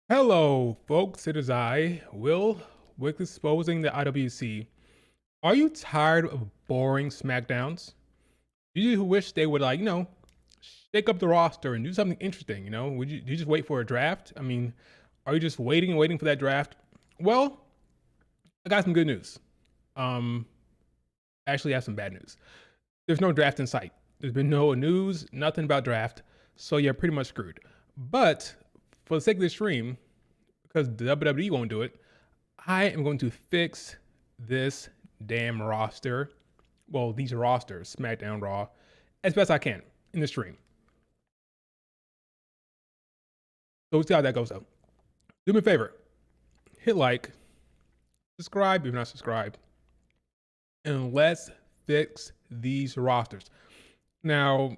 Hello, folks. It is I, Will, with Exposing the IWC. Are you tired of boring SmackDowns? Do you wish they would, shake up the roster and do something interesting? Do you just wait for a draft? I mean, are you just waiting and waiting for that draft? Well, I got some good news. Um, Actually, I have some bad news. There's no draft in sight. There's been no news, nothing about draft, so you're pretty much screwed. But for the sake of the stream, because the WWE won't do it, I am going to fix this damn roster. Well, these rosters, SmackDown, Raw, as best I can in the stream. So we'll see how that goes, though. Do me a favor, hit like, subscribe if you're not subscribed, and let's fix these rosters. Now,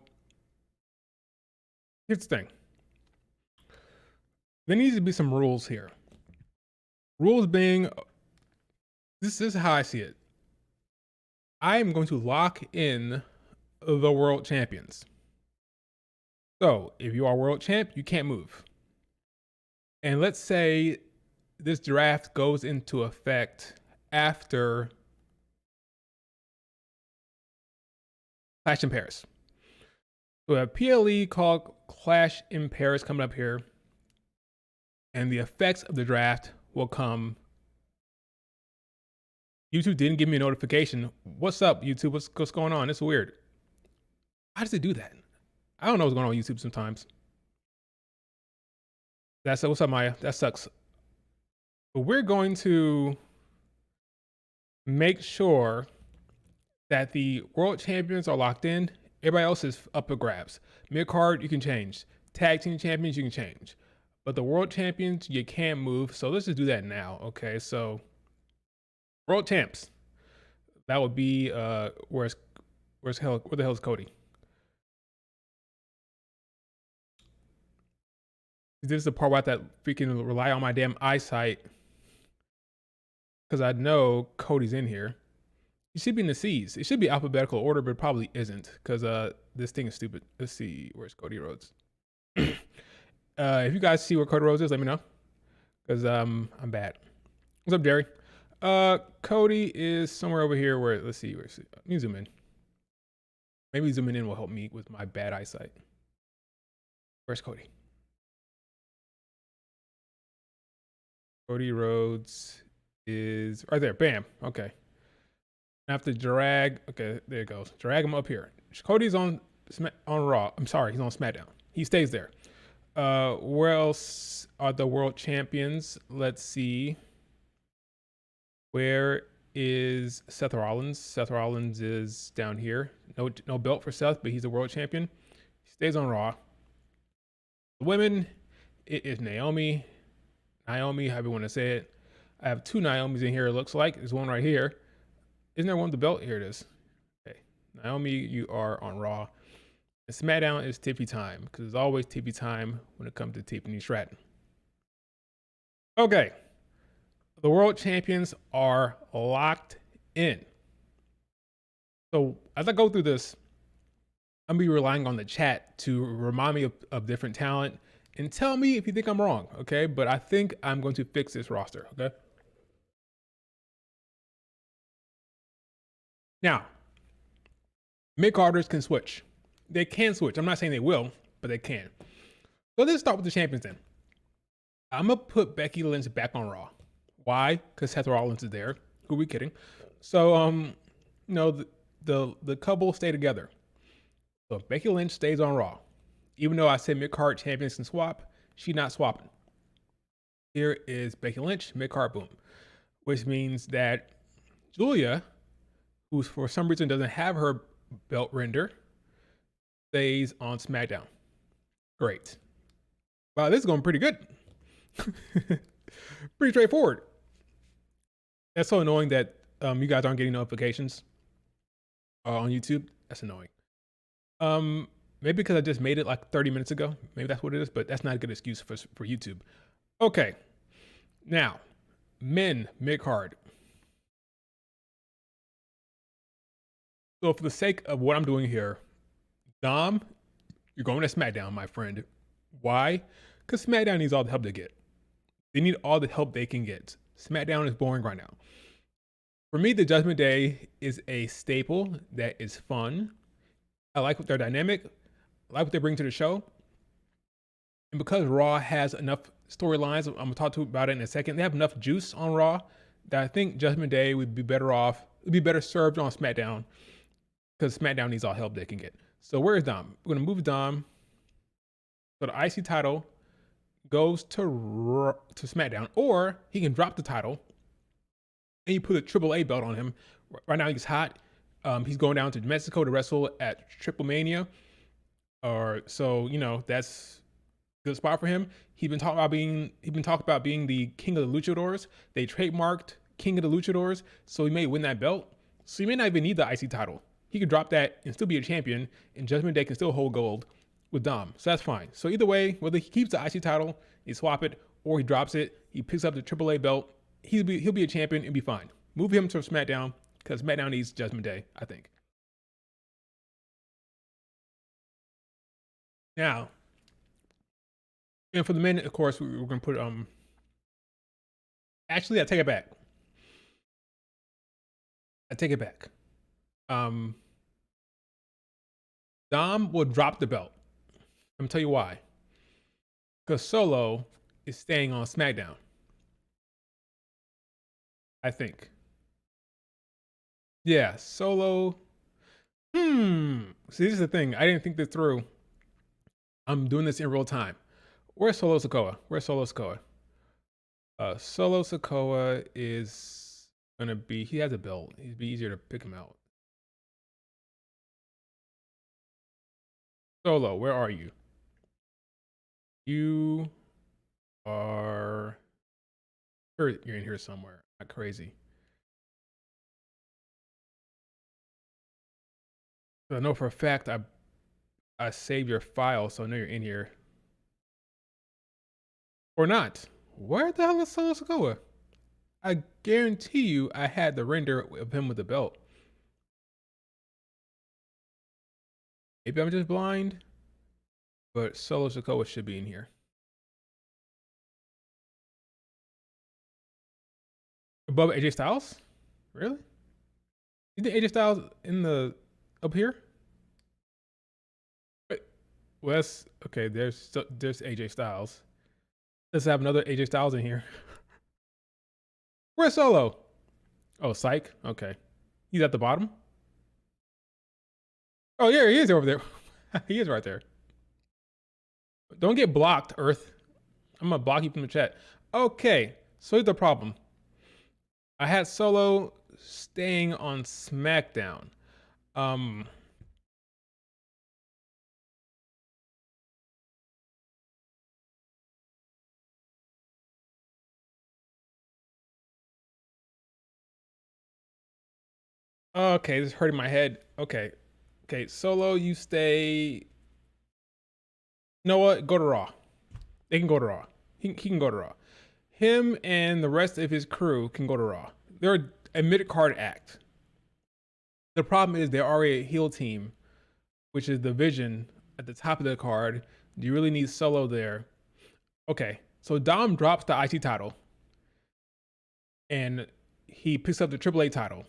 here's the thing. There needs to be some rules here. Rules being, this is how I see it. I am going to lock in the world champions. So if you are world champ, you can't move. And let's say this draft goes into effect after Clash in Paris. So we have PLE called Clash in Paris coming up here. And the effects of the draft will come. YouTube didn't give me a notification. What's up, YouTube? What's going on? It's weird. How does it do that? I don't know what's going on with YouTube sometimes. What's up, Maya? That sucks. But we're going to make sure that the world champions are locked in. Everybody else is up for grabs. Mid-card, you can change. Tag team champions, you can change. But the world champions, you can't move. So let's just do that now. Okay, so world champs. That would be where the hell is Cody? This is the part where I have to freaking rely on my damn eyesight. Because I know Cody's in here. He should be in the C's. It should be alphabetical order, but it probably isn't. Because this thing is stupid. Let's see. Where's Cody Rhodes? If you guys see where Cody Rhodes is, let me know. Because I'm bad. What's up, Jerry? Cody is somewhere over here where, let's see. Let me zoom in. Maybe zooming in will help me with my bad eyesight. Where's Cody? Cody Rhodes is right there. Bam. Okay. I have to drag. Okay, there it goes. Drag him up here. Cody's on Raw. I'm sorry, he's on SmackDown. He stays there. Where else are the world champions? Let's see. Where is Seth Rollins? Seth Rollins is down here. No belt for Seth, but he's a world champion. He stays on Raw. The women, it is Naomi, however you want to say it. I have two Naomis in here, it looks like. There's one right here. Isn't there one with the belt? Here it is. Okay. Naomi, you are on Raw. And SmackDown is Tiffy time, because it's always Tiffy time when it comes to Tiffany Stratton. Okay. The world champions are locked in. So as I go through this, I'm going to be relying on the chat to remind me of different talent and tell me if you think I'm wrong, okay? But I think I'm going to fix this roster, okay? Now, mid-carders can switch. They can switch. I'm not saying they will, but they can. So let's start with the champions then. I'm going to put Becky Lynch back on Raw. Why? Because Seth Rollins is there. Who are we kidding? So, the couple stay together. So Becky Lynch stays on Raw. Even though I said mid-card champions can swap, she's not swapping. Here is Becky Lynch, mid-card, boom. Which means that Julia, who for some reason doesn't have her belt render, stays on SmackDown. Great. Wow, this is going pretty good. Pretty straightforward. That's so annoying that you guys aren't getting notifications on YouTube. That's annoying. Maybe because I just made it like 30 minutes ago. Maybe that's what it is, but that's not a good excuse for YouTube. Okay. Now, men, mid-card. So for the sake of what I'm doing here, Dom, you're going to SmackDown, my friend. Why? Because SmackDown needs all the help they get. They need all the help they can get. SmackDown is boring right now. For me, the Judgment Day is a staple that is fun. I like what their dynamic, I like what they bring to the show. And because Raw has enough storylines, I'm gonna talk to you about it in a second. They have enough juice on Raw that I think Judgment Day would be better off, would be better served on SmackDown because SmackDown needs all help they can get. So where is Dom? We're gonna move Dom. So the IC title goes to SmackDown, or he can drop the title and you put a AAA belt on him. Right now he's hot. He's going down to Mexico to wrestle at Triple Mania, or so that's a good spot for him. He's been talking about being the king of the luchadors. They trademarked king of the luchadors, so he may win that belt. So he may not even need the IC title. He could drop that and still be a champion, and Judgment Day can still hold gold with Dom. So that's fine. So either way, whether he keeps the IC title, he swap it, or he drops it, he picks up the AAA belt, he'll be a champion and be fine. Move him to SmackDown because SmackDown needs Judgment Day, I think. Now, and for the men, of course, we're gonna put Actually, I take it back. Dom will drop the belt. I'm gonna tell you why. Because Solo is staying on SmackDown. I think. Yeah, Solo. See, this is the thing. I didn't think this through. I'm doing this in real time. Where's Solo Sikoa? Solo Sikoa is gonna be. He has a belt. It'd be easier to pick him out. Solo, where are you? You are. You're in here somewhere. Not crazy. I know for a fact I saved your file, so I know you're in here. Or not. Where the hell is Solo Sikoa? I guarantee you I had the render of him with the belt. Maybe I'm just blind, but Solo Sikoa should be in here. Above AJ Styles? Really? You think AJ Styles in the up here? Wait, well, that's okay. There's AJ Styles. Let's have another AJ Styles in here. Where's Solo? Oh, psych. Okay, he's at the bottom. Oh yeah, he is over there. He is right there. Don't get blocked, Earth. I'm gonna block you from the chat. Okay, so here's the problem. I had Solo staying on SmackDown. Okay, this is hurting my head. Okay. Solo, you stay. You know what? Go to Raw. They can go to Raw. He can go to Raw. Him and the rest of his crew can go to Raw. They're a mid-card act. The problem is they're already a heel team, which is the Vision at the top of the card. Do you really need Solo there? Okay, so Dom drops the IC title, and he picks up the AAA title,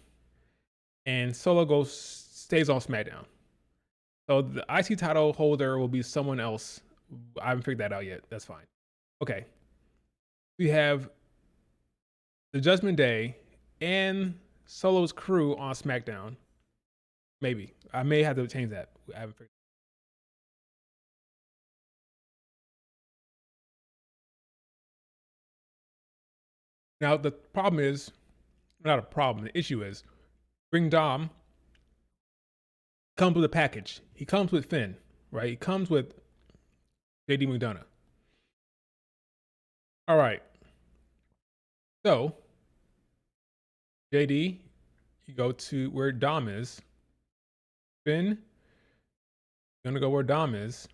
and Solo stays on SmackDown. So the IC title holder will be someone else. I haven't figured that out yet. That's fine. Okay, we have the Judgment Day and Solo's crew on SmackDown. Maybe I may have to change that. I haven't figured. Now the problem is not a problem. The issue is bring Dom. Comes with a package. He comes with Finn, right? He comes with JD McDonough. All right. So JD, you go to where Dom is. Finn, you're gonna go where Dom is.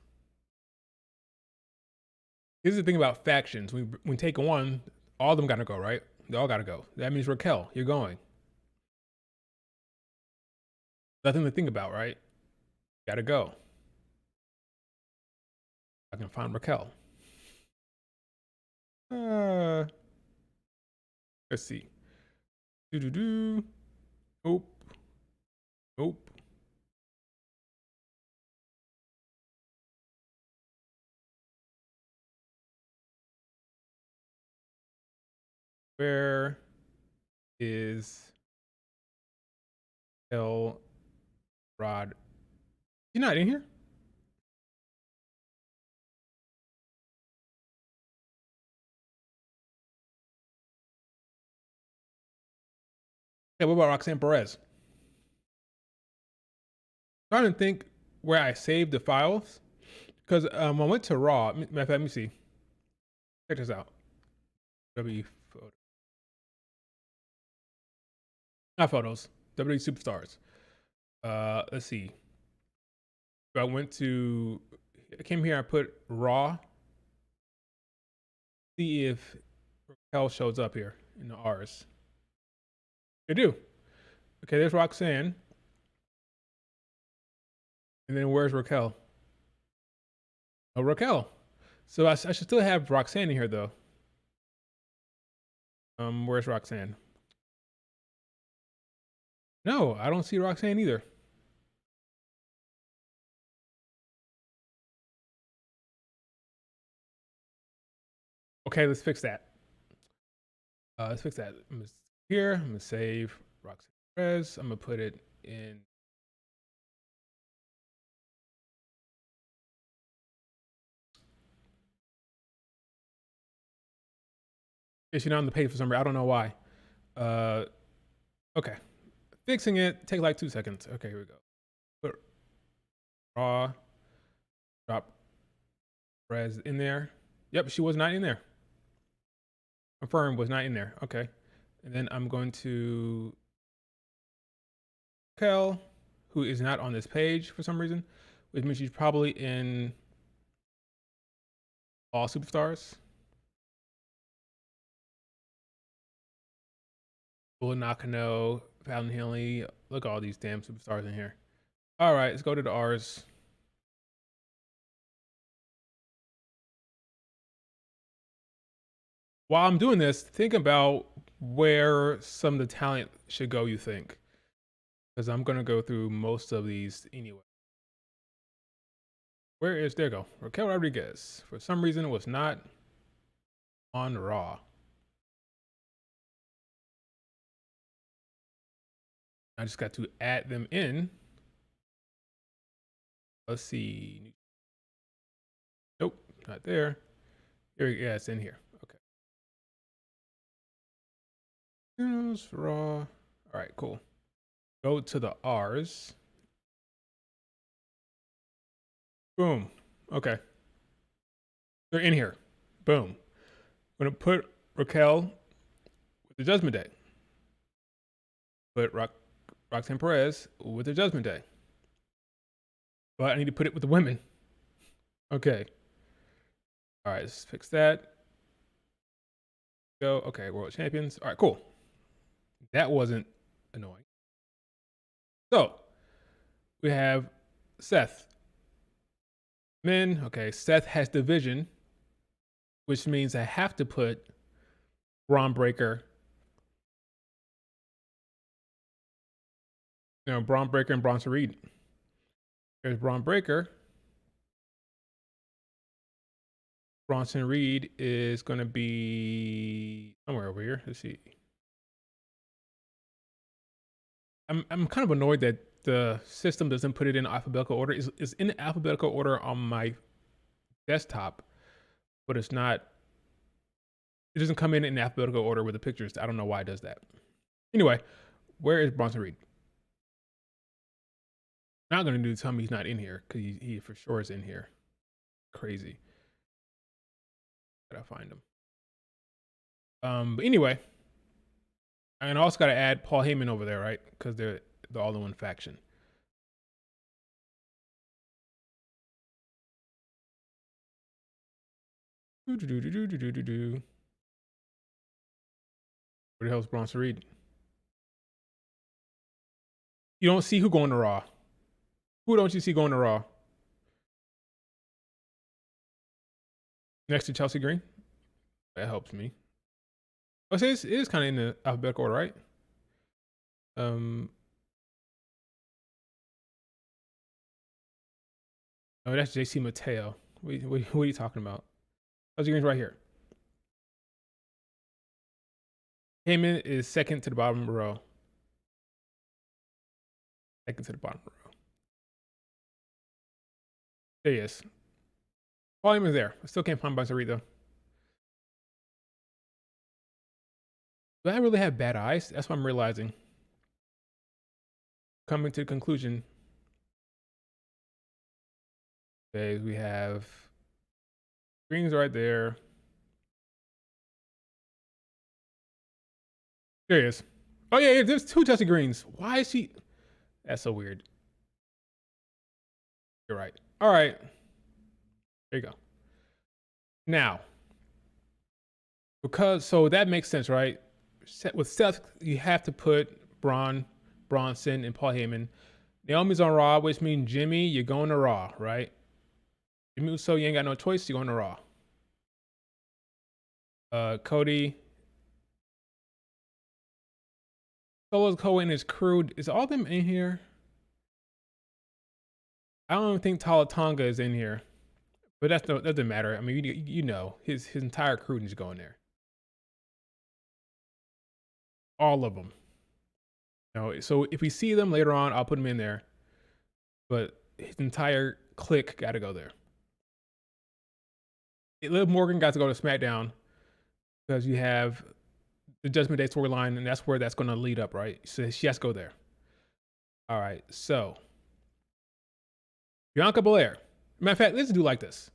Here's the thing about factions. When take one, all of them gotta go, right? They all gotta go. That means Raquel, you're going. Nothing to think about, right? Gotta go. I can find Raquel. Let's see. Do do do. Nope. Nope. Where is El Rod? You not in here? Yeah, what about Roxanne Perez? I'm trying to think where I saved the files. Because I went to Raw. Matter of fact, let me see. Check this out. W photo. Not photos. WWE Superstars. Let's see. So I came here, I put Raw. See if Raquel shows up here in the R's. They do. Okay, there's Roxanne. And then where's Raquel? Oh, Raquel. So I should still have Roxanne in here though. Where's Roxanne? No, I don't see Roxanne either. Okay, let's fix that. Let's fix that. I'm gonna here. I'm gonna save Roxanne Perez. I'm gonna put it in. It's not on the page for some reason. I don't know why. Okay. Fixing it. Take like 2 seconds. Okay, here we go. Put Raw. Drop Perez in there. Yep, she was not in there. Confirm was not in there. Okay. And then I'm going to Raquel, who is not on this page for some reason, which means she's probably in all superstars. Bull Nakano, Fallon Henley. Look at all these damn superstars in here. All right, let's go to the R's. While I'm doing this, think about where some of the talent should go, you think. Because I'm going to go through most of these anyway. There you go. Raquel Rodriguez. For some reason, it was not on Raw. I just got to add them in. Let's see. Nope, not there. Yeah, it's in here. Okay. Raw. All right, cool. Go to the R's. Boom. Okay. They're in here. Boom. I'm going to put Raquel with the Judgment Day. Put Roxanne Perez with the Judgment Day. But I need to put it with the women. Okay. All right, let's fix that. Go. Okay, world champions. All right, cool. That wasn't annoying. So we have Seth. Men. Okay, Seth has division, which means I have to put Braun Breaker. Braun Breaker and Bronson Reed. There's Braun Breaker. Bronson Reed is going to be somewhere over here. Let's see. I'm kind of annoyed that the system doesn't put it in alphabetical order. It's in alphabetical order on my desktop, but it's not. It doesn't come in alphabetical order with the pictures. I don't know why it does that. Anyway, where is Bronson Reed? Not going to tell me he's not in here because he for sure is in here. Crazy. Gotta find him. But anyway, I also got to add Paul Heyman over there, right? Because they're all in one faction. Where the hell's Bronson Reed? You don't see who going to Raw. Who don't you see going to Raw? Next to Chelsea Green? That helps me. Oh, so it is kind of in the alphabetical order, right? Oh, that's JC Mateo. What are you talking about? How's your games right here? Heyman is second to the bottom row. Second to the bottom row. There he is. Paul Heyman's there. I still can't find Banzarito. Do I really have bad eyes? That's what I'm realizing. Coming to the conclusion. Okay, we have greens right there. There he is. Oh yeah, there's 2 touch of greens. Why is he? That's so weird. You're right. All right. There you go. Now, so that makes sense, right? With Seth, you have to put Bronson, and Paul Heyman. Naomi's on Raw, which means Jimmy, you're going to Raw, right? Jimmy Uso, you ain't got no choice. You're going to Raw. Cody, Solo Cole and his crew. Is all them in here? I don't even think Talatonga is in here, but that doesn't matter. I mean, you know, his entire crew needs to go in there. All of them. You know, so if we see them later on, I'll put them in there. But his entire clique got to go there. Liv Morgan got to go to SmackDown because you have the Judgment Day storyline, and that's where that's going to lead up, right? So she has to go there. All right, so Bianca Belair. Matter of fact, let's do like this.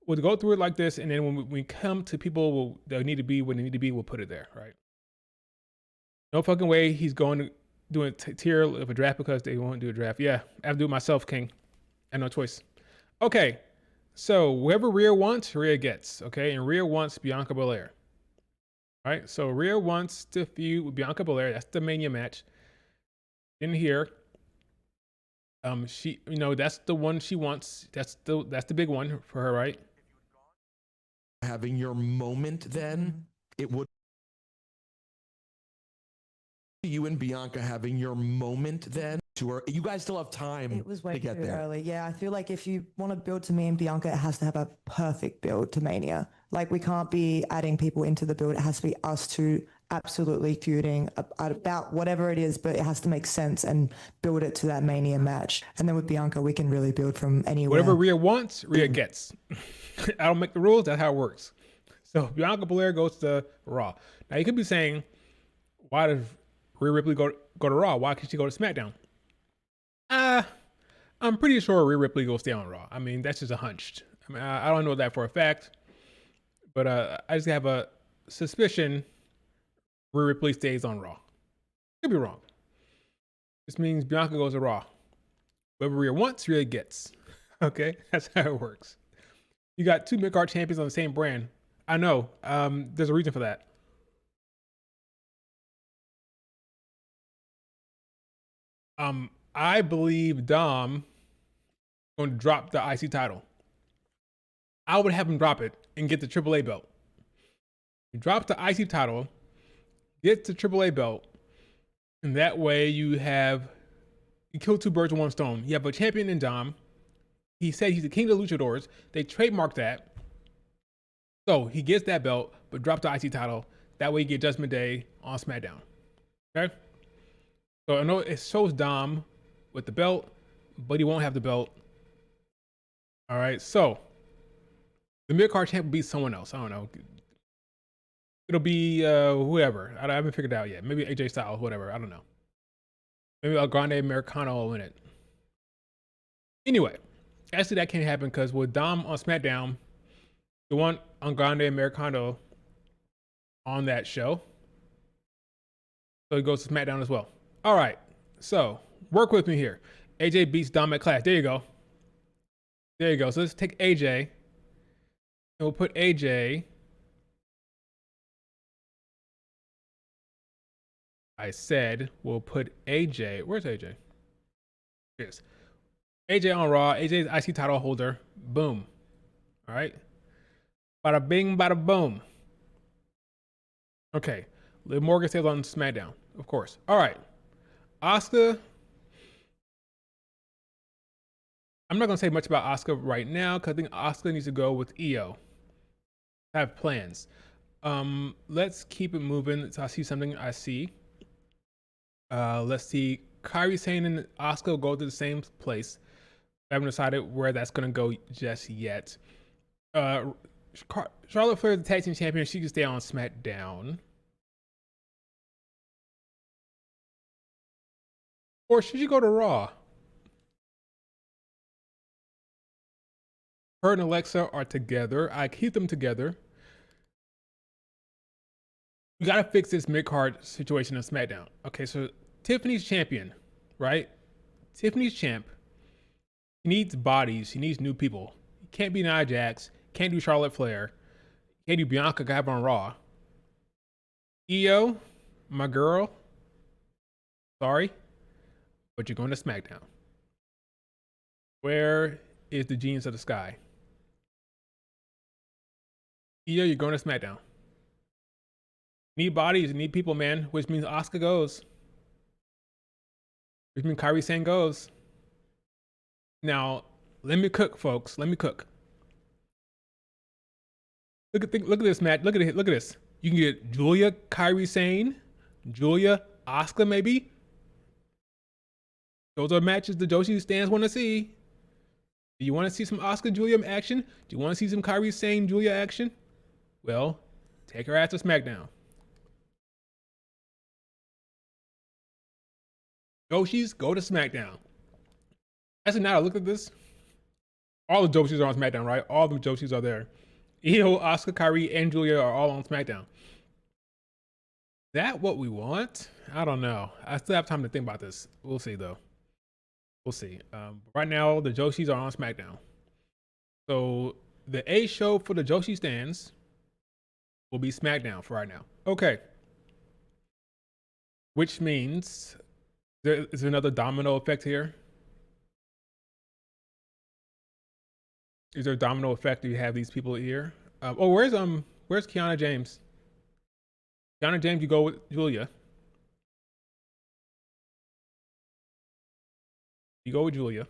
We'll go through it like this, and then when we come to people that need to be when they need to be, we'll put it there, right? No fucking way he's going to do a tier of a draft because they won't do a draft. Yeah, I have to do it myself, King. I have no choice. Okay, so whoever Rhea wants, Rhea gets. Okay, and Rhea wants Bianca Belair. All right, so Rhea wants to feud with Bianca Belair. That's the Mania match. In here, she, you know, that's the one she wants. That's the big one for her, right? Having your moment, then it would. You and Bianca having your moment, then to her. You guys still have time. It was way to get too there. early. Yeah, I feel like if you want to build to me and Bianca, it has to have a perfect build to Mania. Like we can't be adding people into the build. It has to be us two absolutely feuding about whatever it is, but it has to make sense and build it to that Mania match. And then with Bianca, we can really build from anywhere. Whatever Rhea wants, Rhea gets. I don't make the rules. That's how it works. So Bianca Belair goes to Raw. Now you could be saying, why does Rhea Ripley go to Raw? Why can't she go to SmackDown? I'm pretty sure Rhea Ripley will stay on Raw. I mean, that's just a hunch. I mean, I don't know that for a fact, but I just have a suspicion Rhea Ripley stays on Raw. Could be wrong. This means Bianca goes to Raw. Whatever Rhea wants, Rhea gets. Okay, that's how it works. You got 2 mid-card champions on the same brand. I know. There's a reason for that. I believe Dom going to drop the IC title. I would have him drop it and get the AAA belt. You drop the IC title, get the AAA belt, and that way you kill 2 birds with 1 stone. You have a champion in Dom. He said he's the king of the luchadors. They trademarked that. So he gets that belt, but drop the IC title. That way you get Judgment Day on SmackDown. Okay? So I know it shows Dom with the belt, but he won't have the belt. All right, so the mid-card champ will be someone else. I don't know. It'll be whoever. I haven't figured it out yet. Maybe AJ Styles, whatever. I don't know. Maybe El Grande Americano will win it. Anyway, actually that can't happen because with Dom on SmackDown, you want El Grande Americano on that show. So he goes to SmackDown as well. All right, so work with me here. AJ beats Dom at Clash. There you go. There you go. So let's take AJ, and we'll put AJ. I said we'll put AJ. Where's AJ? Yes. AJ on Raw. AJ's IC title holder. Boom. All right. Bada bing, bada boom. Okay, Liv Morgan stays on SmackDown, of course. All right, Asuka. I'm not gonna say much about Asuka right now because I think Asuka needs to go with Io. Have plans. Let's keep it moving. So I see something. I see. Let's see. Kairi Sane and Asuka go to the same place. I haven't decided where that's gonna go just yet. Charlotte Flair, the tag team champion, she can stay on SmackDown. Or should she go to Raw? Her and Alexa are together. I keep them together. We gotta fix this mid-card situation on SmackDown. Okay, so Tiffany's champion, right? Tiffany's champ. She needs bodies. She needs new people. Can't be Nia Jax. Can't do Charlotte Flair. Can't do Bianca Gab on Raw. Io, my girl. Sorry, but you're going to SmackDown. Where is the genius of the sky? Io, you're going to SmackDown. Need bodies, need people, man. Which means Asuka goes. Which means Kairi Sane goes. Now, let me cook, folks. Let me cook. Look at this, Matt. Look at this. You can get Julia, Kairi Sane, Julia, Asuka, maybe. Those are matches the Joshi stands want to see. Do you want to see some Asuka Julia action? Do you want to see some Kairi Sane Julia action? Well, take her ass to SmackDown. Joshis, go to SmackDown. Actually, now I look at this. All the Joshis are on SmackDown, right? All the Joshis are there. Io, Asuka, Kairi, and Julia are all on SmackDown. That what we want? I don't know. I still have time to think about this. We'll see, though. We'll see. Right now, the Joshis are on SmackDown. So the A show for the Joshi stands will be SmackDown for right now. Okay. Which means there is another domino effect here. Is there a domino effect? Do you have these people here? Where's Kiana James? Kiana James, you go with Julia. You go with Julia.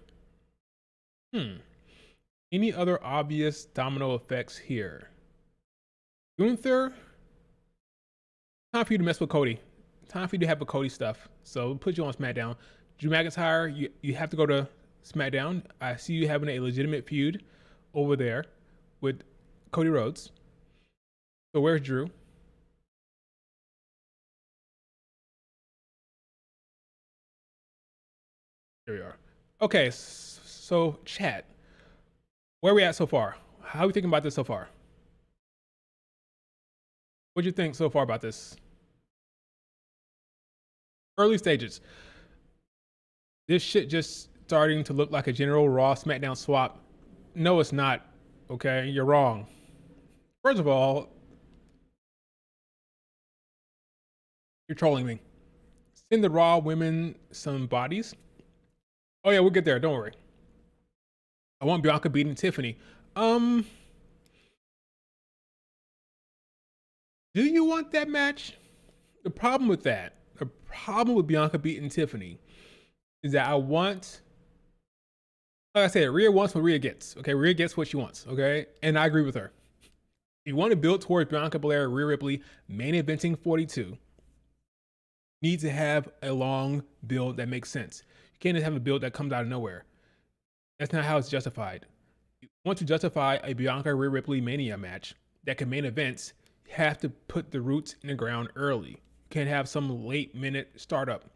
Any other obvious domino effects here? Gunther, time for you to mess with Cody. Time for you to have a Cody stuff. So we'll put you on SmackDown. Drew McIntyre, you have to go to SmackDown. I see you having a legitimate feud over there with Cody Rhodes. So where's Drew? Here we are. Okay, so chat. Where are we at so far? How are we thinking about this so far? What do you think so far about this? Early stages. This shit just starting to look like a general Raw SmackDown swap. No, it's not. Okay, you're wrong. First of all, you're trolling me. Send the Raw women some bodies. Oh yeah, we'll get there. Don't worry. I want Bianca beating Tiffany. Do you want that match? The problem with Bianca beating Tiffany is that like I said, Rhea wants what Rhea gets. Okay, Rhea gets what she wants. Okay, and I agree with her. If you want to build towards Bianca Belair, Rhea Ripley main eventing 42, need to have a long build that makes sense. You can't just have a build that comes out of nowhere. That's not how it's justified. You want to justify a Bianca Rhea Ripley Mania match that can main events, you have to put the roots in the ground early. You can't have some late minute startup.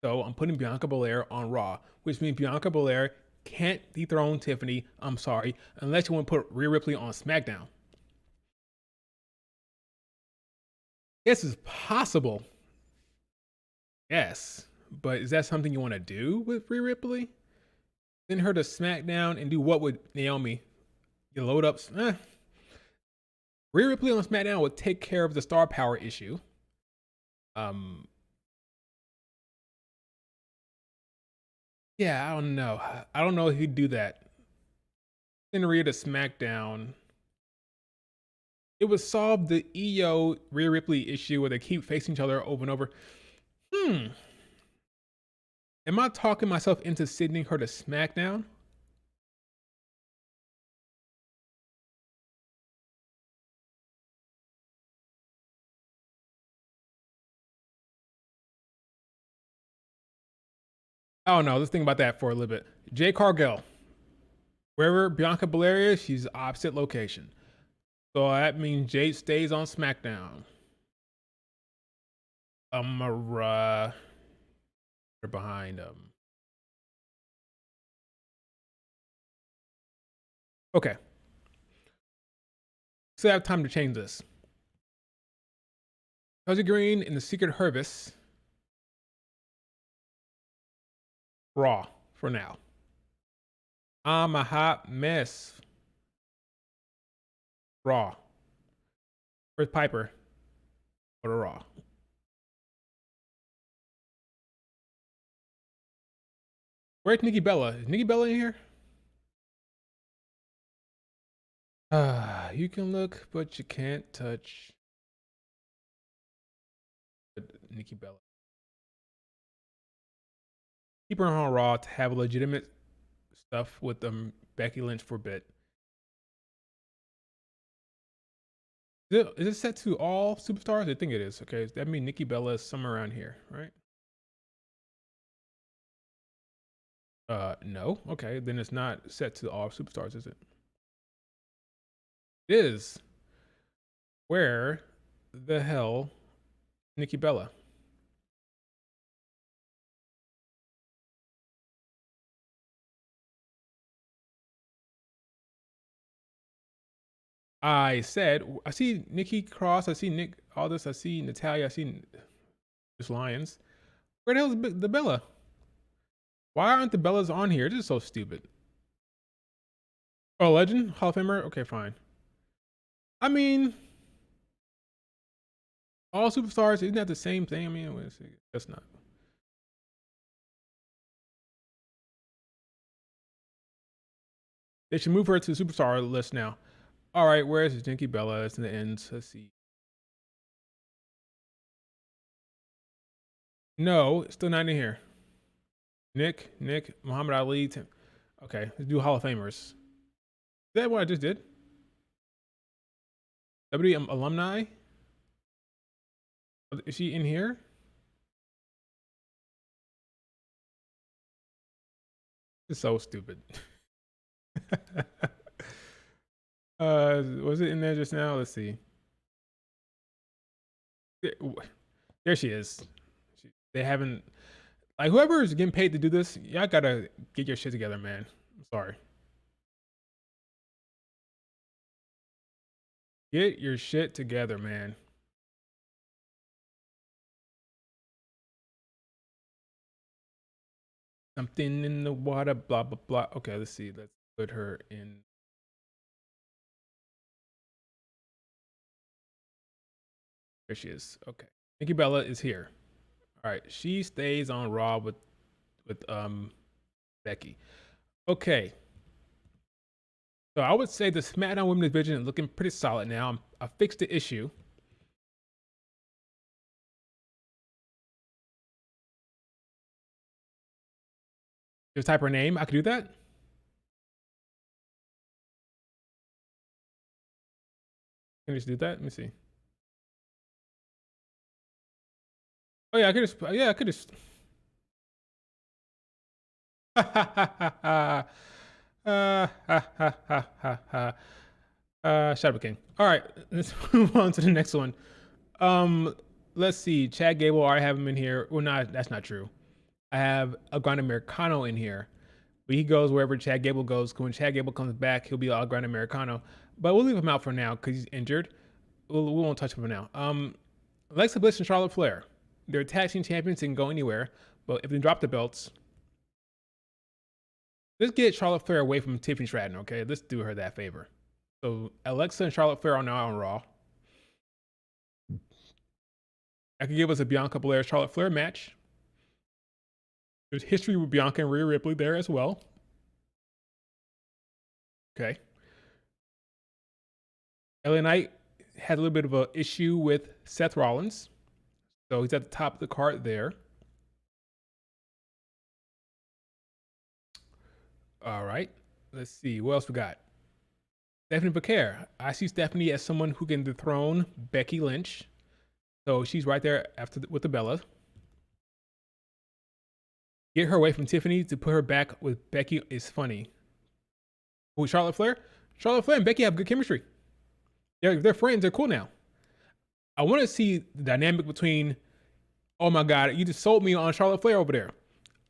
So I'm putting Bianca Belair on Raw, which means Bianca Belair can't dethrone Tiffany, I'm sorry, unless you want to put Rhea Ripley on SmackDown. This is possible. Yes, but is that something you want to do with Rhea Ripley? Send her to SmackDown and do what with Naomi? You load up. Rhea Ripley on SmackDown would take care of the star power issue. Yeah, I don't know. I don't know if he'd do that. Send Rhea to SmackDown. it would solve the Io Rhea Ripley issue where they keep facing each other over and over. Am I talking myself into sending her to SmackDown? Oh no, let's think about that for a little bit. Jay Cargill. Wherever Bianca Belair is, she's opposite location. So that means Jade stays on SmackDown. They're behind Okay. So I have time to change this. Chelsea Green in the Secret Service. Raw for now. I'm a hot mess. Raw. Where's Piper? Go to Raw. Where's Nikki Bella? Is Nikki Bella in here? You can look, but you can't touch. Nikki Bella. Keep her on Raw to have legitimate stuff with Becky Lynch for a bit. Is it set to all superstars? I think it is. Okay, that means Nikki Bella is somewhere around here, right? No. Okay, then it's not set to all superstars, is it? It is. Where the hell, Nikki Bella? I said, I see Nikki Cross, I see Nick Aldis, I see Natalia, I see this Lions. Where the hell is the Bella? Why aren't the Bellas on here? This is so stupid. Oh, Legend? Hall of Famer? Okay, fine. I mean, all superstars, isn't that the same thing? I mean, wait a second. That's not. They should move her to the superstar list now. All right, where is Nikki Bella? It's in the ends. Let's see. No, it's still not in here. Nick, Muhammad Ali. Okay, let's do Hall of Famers. Is that what I just did? WWE alumni? Is she in here? It's so stupid. Was it in there just now? Let's see. There she is. They haven't, like, whoever is getting paid to do this, y'all gotta get your shit together, man. I'm sorry. Get your shit together, man. Something in the water, blah, blah, blah. Okay, let's see. Let's put her in. There she is. Okay. Nikki Bella is here. All right. She stays on Raw with Becky. Okay. So I would say the SmackDown Women's Division is looking pretty solid now. I fixed the issue. Just type her name. I could do that. Can I just do that? Let me see. Oh yeah, I could just. Yeah, I could just. Shadow King. All right, let's move on to the next one. Let's see. Chad Gable, I have him in here. Well, not that's not true. I have El Grande Americano in here, but he goes wherever Chad Gable goes. When Chad Gable comes back, he'll be El Grande Americano. But we'll leave him out for now because he's injured. We won't touch him for now. Alexa Bliss and Charlotte Flair. They're tag team champions and can go anywhere. But if they drop the belts, let's get Charlotte Flair away from Tiffany Stratton, okay? Let's do her that favor. So Alexa and Charlotte Flair are now on Raw. I could give us a Bianca Belair Charlotte Flair match. There's history with Bianca and Rhea Ripley there as well. Okay. LA Knight had a little bit of an issue with Seth Rollins. So he's at the top of the card there. All right. Let's see. What else we got? Stephanie Becker. I see Stephanie as someone who can dethrone Becky Lynch. So she's right there with the Bella. Get her away from Tiffany to put her back with Becky is funny. Who, Charlotte Flair? Charlotte Flair and Becky have good chemistry. They're friends. They're cool now. I want to see the dynamic between, oh my God, you just sold me on Charlotte Flair over there.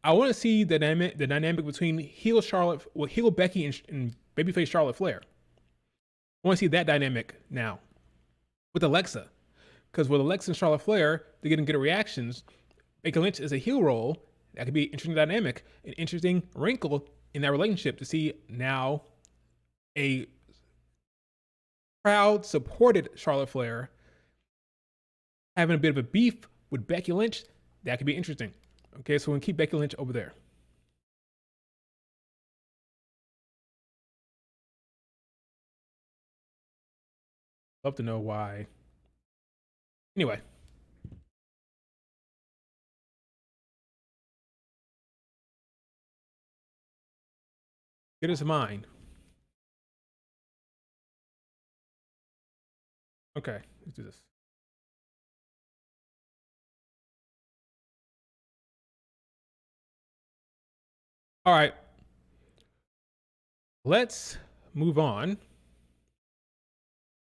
I want to see the dynamic between heel Becky and babyface Charlotte Flair. I want to see that dynamic now with Alexa. Because with Alexa and Charlotte Flair, they're getting good reactions. Becky Lynch is a heel role. That could be an interesting dynamic, an interesting wrinkle in that relationship to see now a crowd supported Charlotte Flair having a bit of a beef with Becky Lynch. That could be interesting. Okay, so we're going to keep Becky Lynch over there. Love to know why. Anyway. Get us mine. Okay, let's do this. All right. Let's move on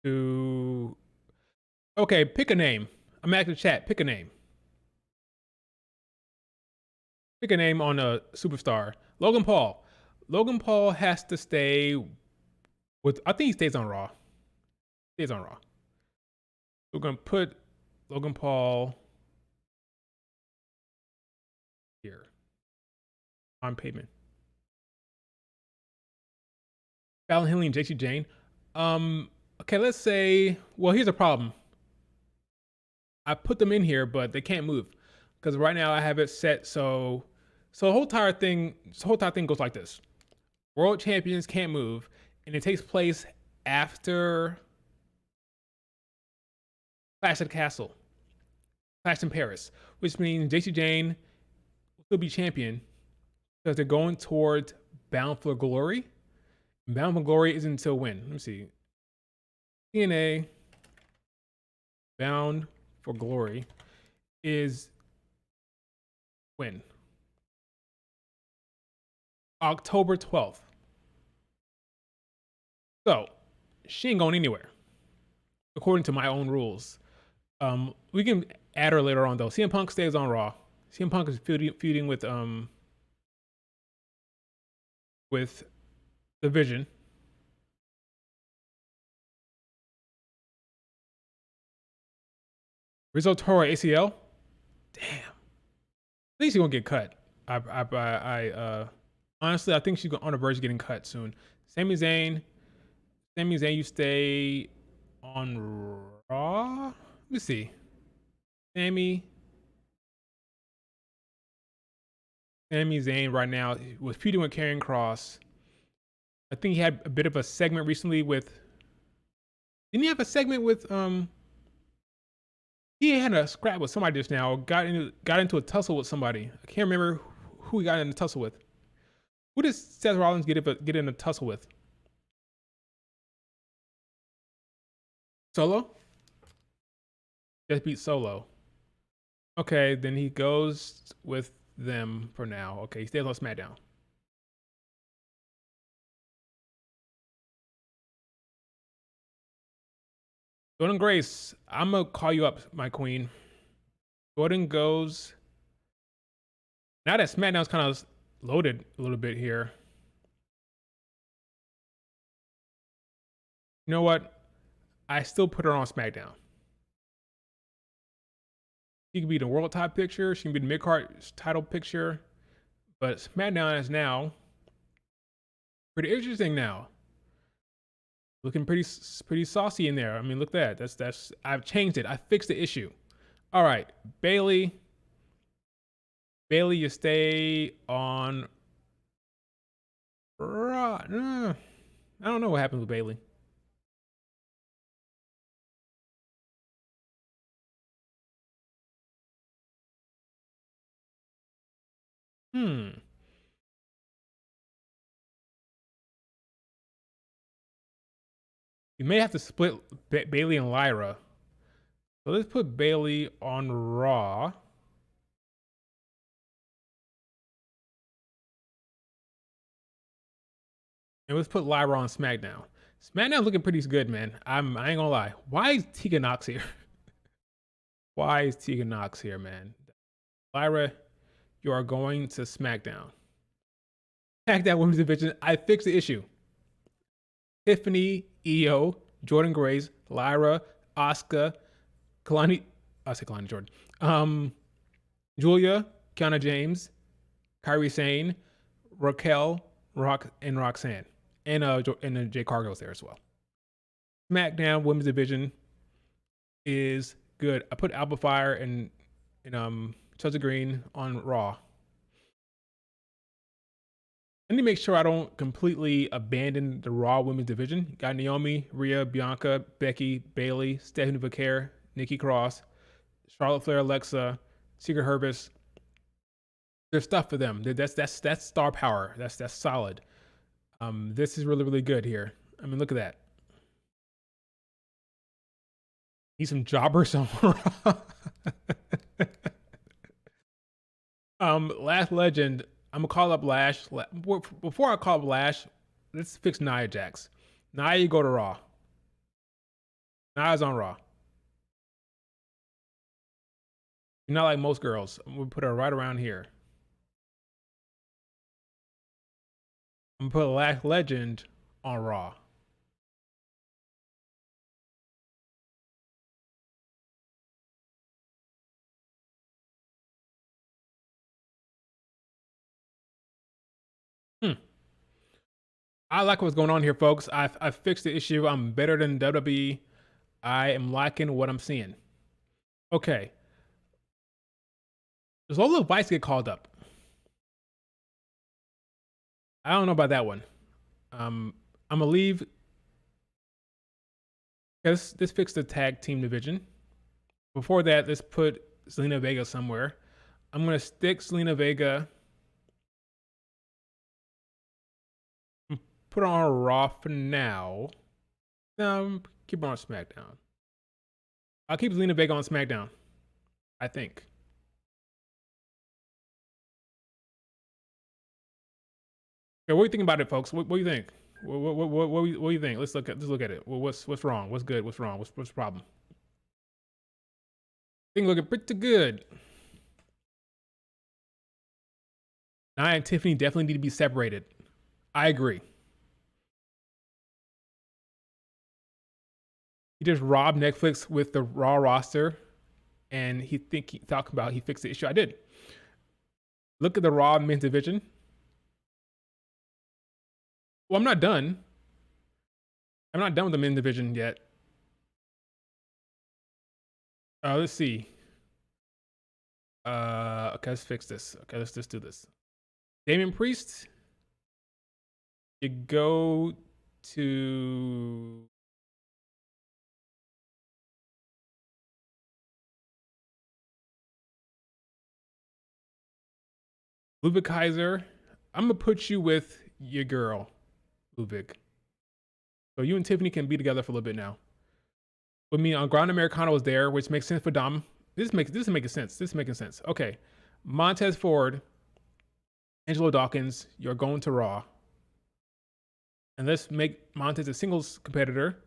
to, okay, pick a name. I'm at the chat. Pick a name. Pick a name on a superstar. Logan Paul. Logan Paul has to stay with, I think he stays on Raw. Stays on Raw. We're going to put Logan Paul here on pavement. Fallon Henley and JC Jane. Okay, let's say, well, here's a problem. I put them in here, but they can't move because right now I have it set so the whole entire thing goes like this. World champions can't move, and it takes place after Clash at the Castle, Clash in Paris, which means JC Jane will still be champion because they're going towards Bound for Glory. Bound for Glory isn't until when? Let me see. TNA Bound for Glory is when? October 12th. So she ain't going anywhere, according to my own rules. We can add her later on though. CM Punk stays on Raw. CM Punk is feuding with the Vision. Rizzo Toro ACL. Damn. At least he's gonna get cut. Honestly, I think she's on the verge of getting cut soon. Sami Zayn, you stay on Raw. Let me see. Sami Zayn right now was feuding with Karrion Kross. I think he had a bit of a segment recently with. Didn't he have a segment with He had a scrap with somebody just now. Got into a tussle with somebody. I can't remember who he got in a tussle with. Who does Seth Rollins get in a tussle with? Solo? Just beat Solo. Okay, then he goes with them for now. Okay, he stays on SmackDown. Jordan Grace, I'm gonna call you up, my queen. Jordan goes. Now that SmackDown's kind of loaded a little bit here. You know what? I still put her on SmackDown. She can be the world title picture. She can be the mid-card title picture. But SmackDown is now pretty interesting now. Looking pretty saucy in there. I mean, look at that. That's I've changed it. I fixed the issue. All right, Bayley. Bayley, you stay on. I don't know what happens with Bayley. Hmm. You may have to split Bailey and Lyra. So let's put Bailey on Raw. And let's put Lyra on SmackDown. SmackDown's looking pretty good, man. I ain't gonna lie. Why is Tegan Knox here? Why is Tegan Knox here, man? Lyra, you are going to SmackDown. SmackDown Women's Division. I fixed the issue. Tiffany, Io, Jordan Grace, Lyra, Asuka, Kalani. I say Kalani Jordan. Julia, Kiana James, Kyrie Sane, Raquel, and Roxanne, and Jay Cargill's there as well. SmackDown Women's Division is good. I put Alba Fire and Chelsea Green on Raw. I need to make sure I don't completely abandon the Raw Women's Division. Got Naomi, Rhea, Bianca, Becky, Bayley, Stephanie Vaquer, Nikki Cross, Charlotte Flair, Alexa, Secret Herpes. There's stuff for them. That's star power. That's solid. This is really good here. I mean, look at that. Need some jobbers on Raw. Last Legend. I'm gonna call up Lash. Before I call up Lash, let's fix Nia Jax. Nia, you go to Raw. Nia's on Raw. You're not like most girls. I'm gonna put her right around here. I'm gonna put Last Legend on Raw. I like what's going on here, folks. I fixed the issue. I'm better than WWE. I am liking what I'm seeing. Okay. Does Lola Vice get called up? I don't know about that one. I'm gonna leave. Let's fix the tag team division. Before that, let's put Selena Vega somewhere. I'm gonna stick Selena Vega. Put her on Raw for now. Keep her on SmackDown. I'll keep Selena Vega on SmackDown. I think. Okay, what do you think about it, folks? What do you think? What do you think? Let's look at it. What's wrong? What's good? What's wrong? What's the problem? Thing looking pretty good. Nia and Tiffany definitely need to be separated. I agree. He just robbed Netflix with the Raw roster, and he fixed the issue. I did. Look at the Raw men's division. Well, I'm not done. I'm not done with the men's division yet. Let's see. Okay, let's fix this. Okay, let's just do this. Damian Priest. You go to Ludwig Kaiser. I'm gonna put you with your girl, Ludwig. So you and Tiffany can be together for a little bit now. With me on Grand Americano was there, which makes sense for Dom. This is making sense. This is making sense. Okay. Montez Ford, Angelo Dawkins, you're going to Raw. And let's make Montez a singles competitor,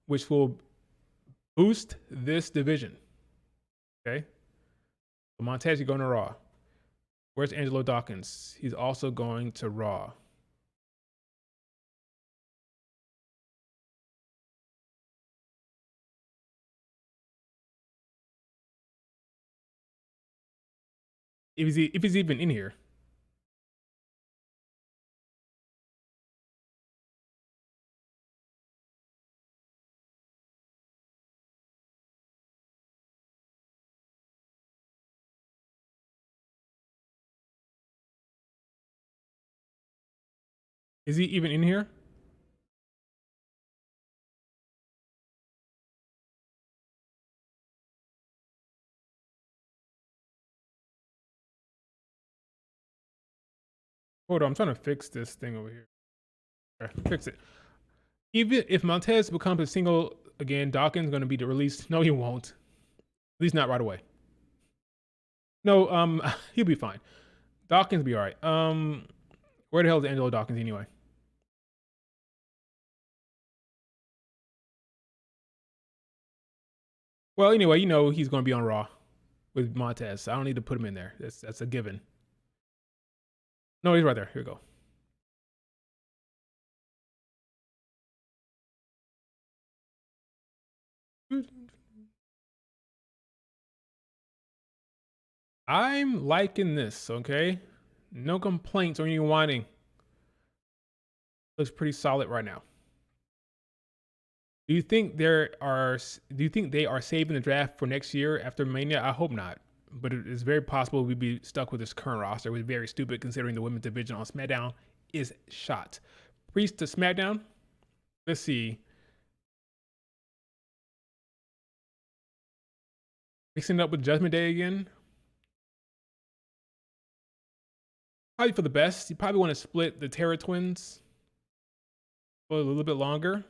which will boost this division. Okay. So Montez, you're going to Raw. Where's Angelo Dawkins? He's also going to Raw. If he's even in here. Is he even in here? Hold on, I'm trying to fix this thing over here. Okay, fix it. Even if Montez becomes a single again, Dawkins going to be released. No, he won't. At least not right away. No, he'll be fine. Dawkins be all right. Where the hell is Angelo Dawkins anyway? Well, anyway, you know he's going to be on Raw with Montez. So I don't need to put him in there. That's a given. No, he's right there. Here we go. I'm liking this, okay? No complaints or any whining. Looks pretty solid right now. Do you think they are saving the draft for next year after Mania? I hope not. But it is very possible we'd be stuck with this current roster, which is very stupid considering the women's division on SmackDown is shot. Priest to SmackDown. Let's see. Mixing it up with Judgment Day again. Probably for the best. You probably want to split the Terra Twins for a little bit longer.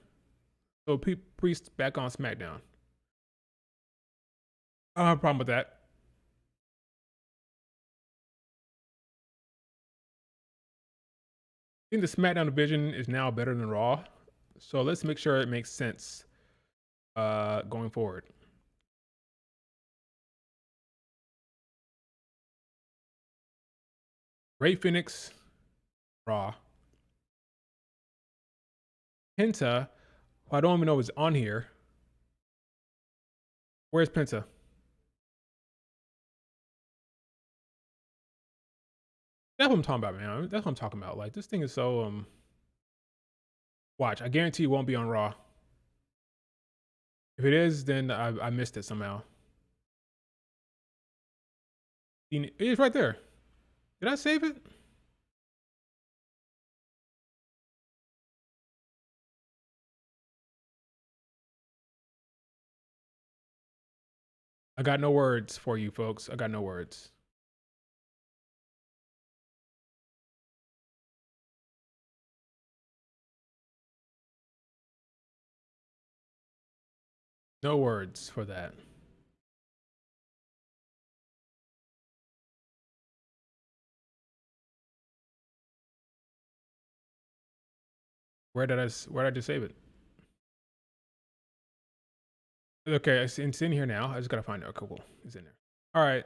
So Priest back on SmackDown. I don't have a problem with that. I think the SmackDown division is now better than Raw. So let's make sure it makes sense going forward. Rey Fenix, Raw. Penta, who I don't even know is on here. Where's Penta? That's what I'm talking about, man. That's what I'm talking about. Like, this thing is so, watch, I guarantee it won't be on Raw. If it is, then I missed it somehow. It's right there. Did I save it? I got no words for you folks. I got no words. No words for that. Where did I just save it? Okay, it's in here now. I just gotta find it. Okay, cool. It's in there. All right.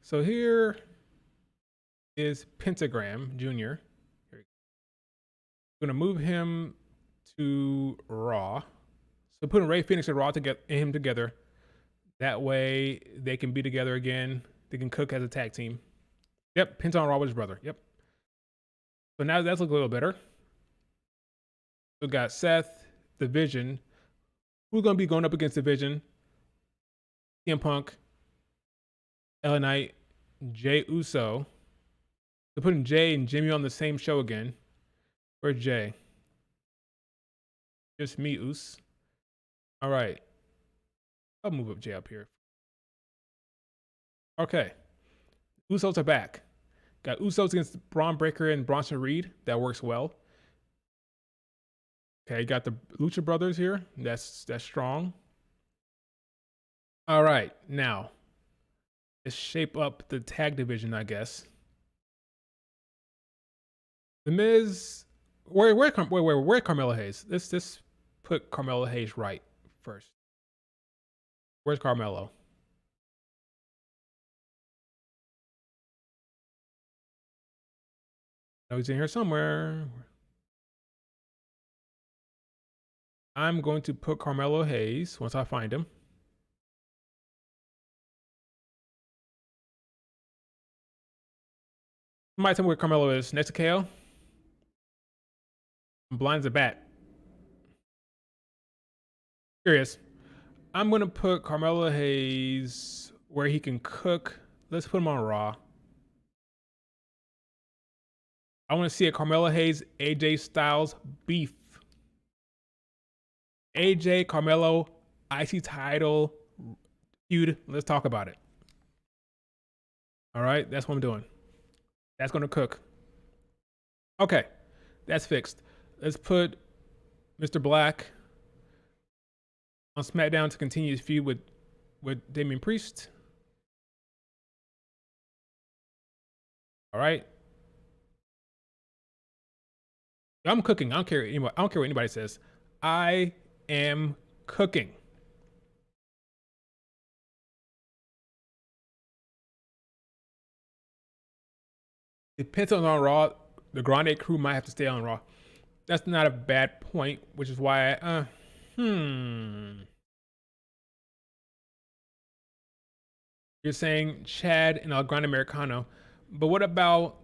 So here is Pentagram Jr. Here I'm gonna move him to Raw. So putting Rey Fenix and Raw to get him together. That way they can be together again. They can cook as a tag team. Yep, Penta on Raw with his brother. Yep. So now that's looking a little better. We got Seth, the Vision. Who's gonna be going up against the Vision? CM Punk, LA Knight, Jay Uso. They're putting Jay and Jimmy on the same show again. Where's Jay? Just me, Us. All right. I'll move up Jay up here. Okay. Usos are back. Got Usos against Braun Breaker and Bronson Reed. That works well. Okay, got the Lucha Brothers here. That's strong. All right, now let's shape up the tag division, I guess. The Miz, where Carmelo Hayes? Let's put Carmelo Hayes right first. Where's Carmelo? Oh, he's in here somewhere. I'm going to put Carmelo Hayes once I find him. Somebody tell me where Carmelo is. Next to KO. I'm blind as a bat. Curious. I'm going to put Carmelo Hayes where he can cook. Let's put him on Raw. I want to see a Carmelo Hayes, AJ Styles beef. AJ, Carmelo, IC title feud. Let's talk about it. All right, that's what I'm doing. That's going to cook. Okay, that's fixed. Let's put Mr. Black on SmackDown to continue his feud with Damian Priest. All right. I'm cooking. I don't care. I don't care what anybody says. I am cooking. If Penta's on Raw, the Grande crew might have to stay on Raw. That's not a bad point, which is why You're saying Chad and El Grande Americano, but what about?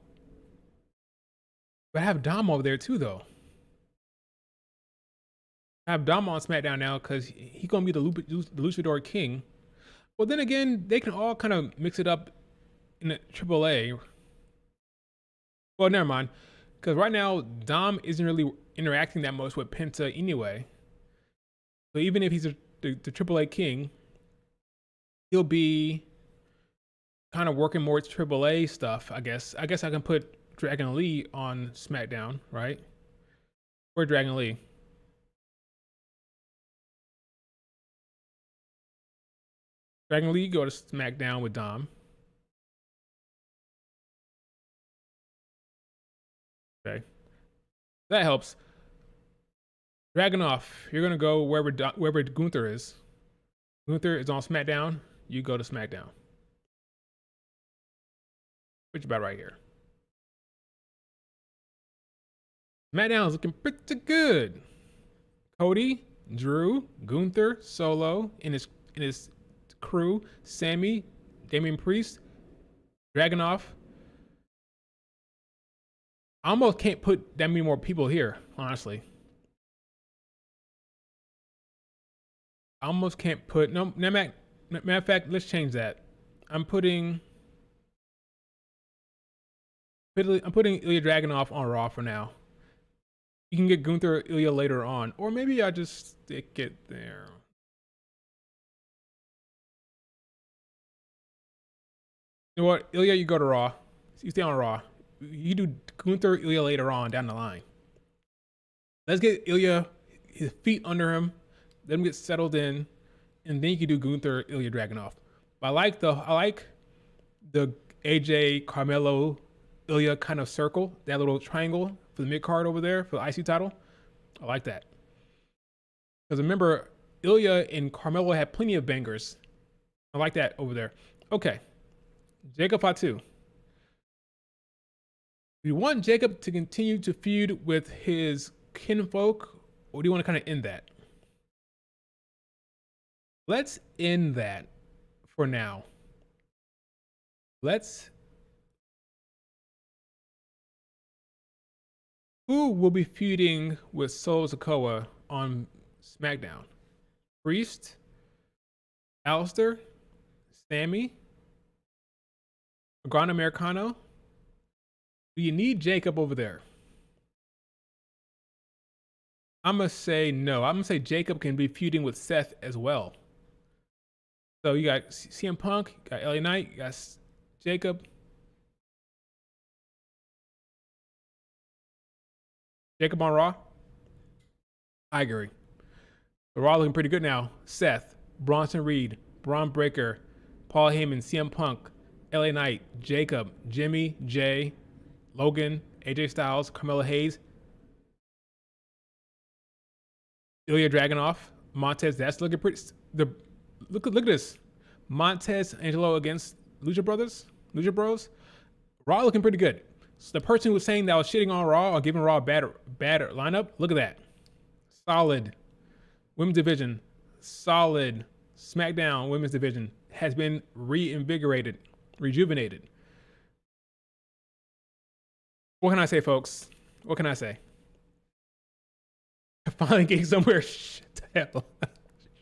But I have Dom over there too, though. I have Dom on SmackDown now because he's gonna be the Luchador King. Well, then again, they can all kind of mix it up in the AAA. Well, never mind, because right now Dom isn't really interacting that much with Penta anyway. So even if he's the AAA King, he'll be kind of working more AAA stuff. I guess I can put Dragon Lee on SmackDown, right? Or Dragon Lee. Dragon Lee go to SmackDown with Dom. Okay, that helps. Dragunov, you're gonna go wherever Gunther is. Gunther is on SmackDown. You go to SmackDown. Which about right here. SmackDown is looking pretty good. Cody, Drew, Gunther, Solo, and his crew, Sammy, Damian Priest, Dragunov. I almost can't put that many more people here, honestly. I almost can't put matter of fact, let's change that. I'm putting Ilya Dragunov on Raw for now. You can get Gunther Ilya later on, or maybe I just stick it there. You know what, Ilya, you go to Raw. You stay on Raw. You do Gunther Ilya later on down the line. Let's get Ilya his feet under him, let him get settled in, and then you can do Gunther Ilya Dragunov. But I like the AJ Carmelo Ilya kind of circle, that little triangle for the mid card over there for the IC title. I like that. Because remember, Ilya and Carmelo had plenty of bangers. I like that over there. Okay. Jacob Fatu. Do you want Jacob to continue to feud with his kinfolk, or do you want to kind of end that? Let's end that for now. Who will be feuding with Solo Sikoa on SmackDown? Priest, Alistair, Sammy, Gran Americano. Do you need Jacob over there? I'm gonna say no. I'm gonna say Jacob can be feuding with Seth as well. So you got CM Punk, you got LA Knight, you got Jacob. Jacob on Raw? I agree. The Raw looking pretty good now. Seth, Bronson Reed, Braun Breaker, Paul Heyman, CM Punk, LA Knight, Jacob, Jimmy, Jay, Logan, AJ Styles, Carmelo Hayes, Ilya Dragunov, Montez. That's looking pretty. Look at this. Montez Angelo against Lucha Bros. Raw looking pretty good. So the person who was saying that I was shitting on Raw or giving Raw a bad lineup, look at that. Solid women's division. Solid SmackDown women's division has been reinvigorated, rejuvenated. What can I say, folks? What can I say? Finally getting somewhere. Shut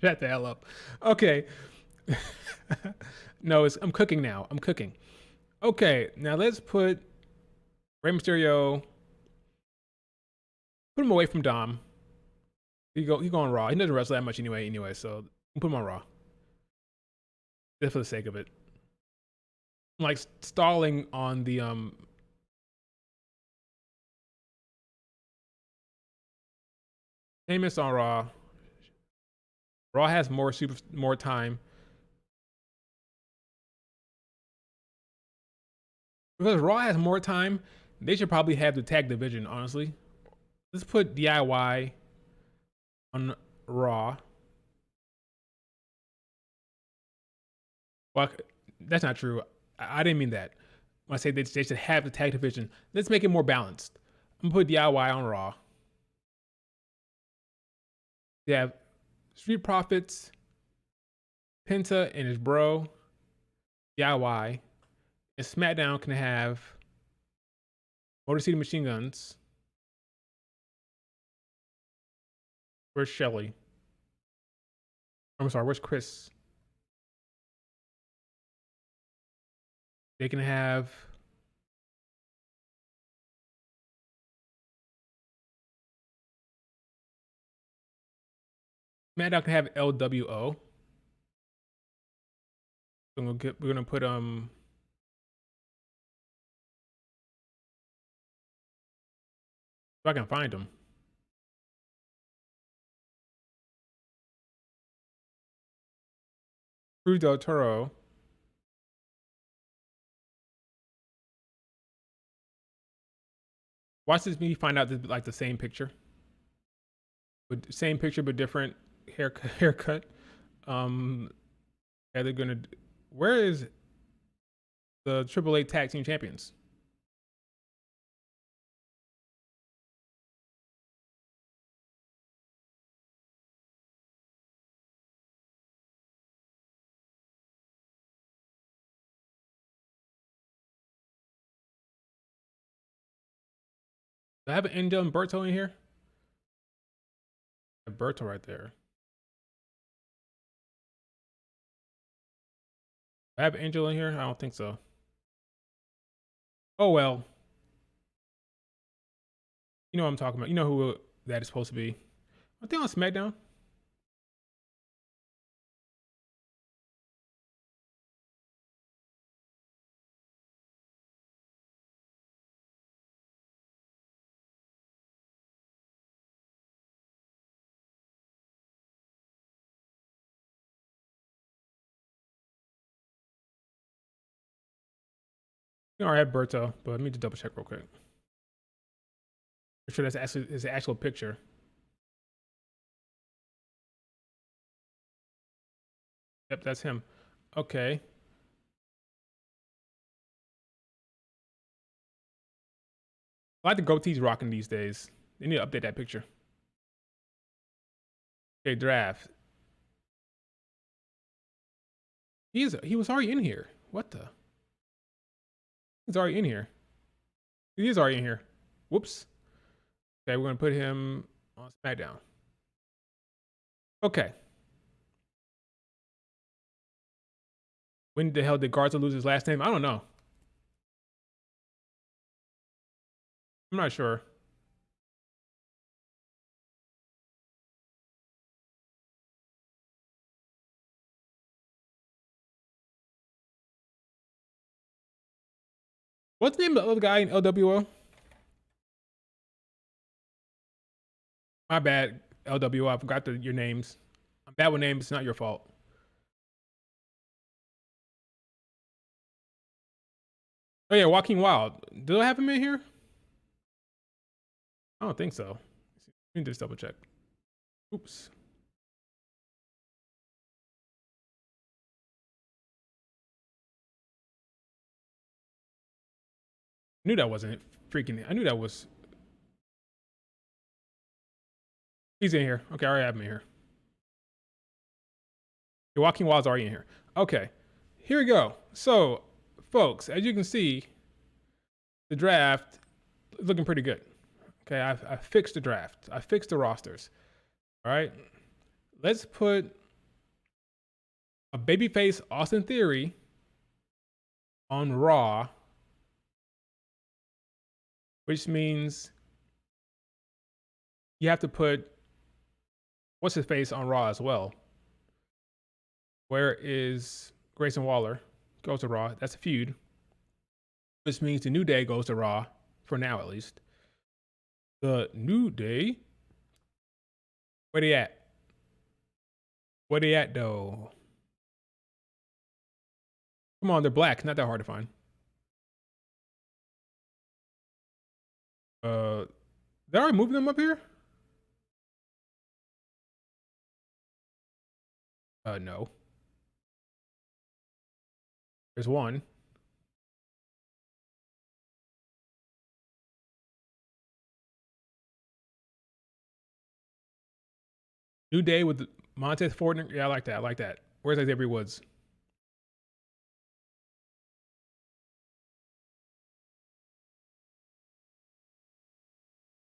the hell up. Okay. No, I'm cooking now. I'm cooking. Okay, now let's put Rey Mysterio. Put him away from Dom. He going Raw. He doesn't wrestle that much anyway. So put him on Raw. Just for the sake of it. I'm like stalling on the Famous on Raw. Raw has more time. Because Raw has more time, they should probably have the tag division, honestly. Let's put DIY on Raw. Well, that's not true. I didn't mean that. When I say they should have the tag division, let's make it more balanced. I'm gonna put DIY on Raw. They have Street Profits, Penta and his bro, DIY, and SmackDown can have Motor City Machine Guns. Where's Shelly? I'm sorry, where's Chris? They can have SmackDown can have LWO. So we're gonna put if I can find them. Cruz del Toro. Watch this me find out this like the same picture. With same picture but different haircut. Yeah, they're gonna. Where is the AAA Tag Team Champions? Do I have an Angel and Berto in here? Berto right there. I have Angel in here? I don't think so. Oh well. You know what I'm talking about. You know who that is supposed to be. I think on SmackDown. You already have Berto, but let me just double check real quick. Make sure that's actually is the actual picture. Yep, that's him. Okay. I like the goatees rocking these days. They need to update that picture. Okay, draft. He was already in here. What the? He's already in here. He is already in here. Whoops. Okay, we're gonna put him on SmackDown. Okay. When the hell did Garza lose his last name? I don't know. I'm not sure. What's the name of the other guy in LWO? My bad, LWO. I forgot your names. I'm bad with names. It's not your fault. Oh yeah, Joaquin Wild. Do I have him in here? I don't think so. Let me just double check. Oops. I knew that wasn't freaking. I knew that was. He's in here. Okay, I already have him in here. Joaquin Wild's already in here. Okay, here we go. So, folks, as you can see, the draft is looking pretty good. Okay, I fixed the draft. I fixed the rosters. All right, let's put a babyface Austin Theory on Raw, which means you have to put what's his face on Raw as well. Where is Grayson Waller? Goes to Raw. That's a feud. Which means the New Day goes to Raw, for now at least. The New Day Where they at? Where they at though? Come on, they're black. Not that hard to find. They already moving them up here? No. There's one. New Day with Montez Ford. Yeah, I like that. I like that. Where's Xavier Woods?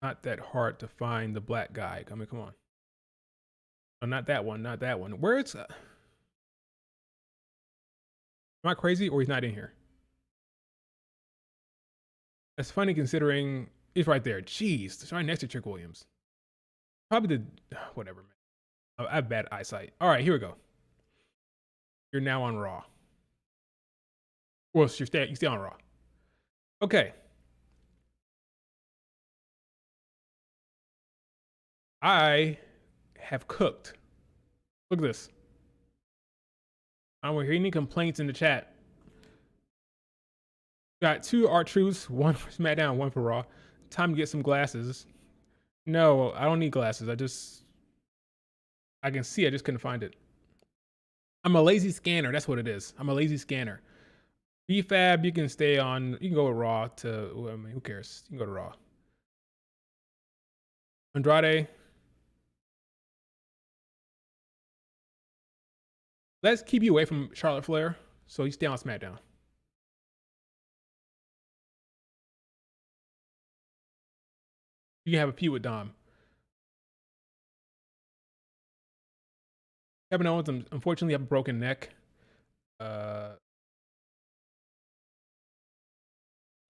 Not that hard to find the black guy. I mean, come on. Oh, not that one. Not that one. Where's? Am I crazy or he's not in here? That's funny considering he's right there. Jeez, it's right next to Trick Williams. Probably the whatever, man. I have bad eyesight. All right, here we go. You're now on Raw. Well, you stay on Raw. Okay. I have cooked. Look at this. I don't hear any complaints in the chat. Got 2 R-Truths, one for SmackDown, one for Raw. Time to get some glasses. No, I don't need glasses. I can see, I just couldn't find it. I'm a lazy scanner. That's what it is. I'm a lazy scanner. BFAB, you can stay on. You can go with Raw to. I mean, who cares? You can go to Raw. Andrade. Let's keep you away from Charlotte Flair, so you stay on SmackDown. You can have a feud with Dom. Kevin Owens, unfortunately, have a broken neck.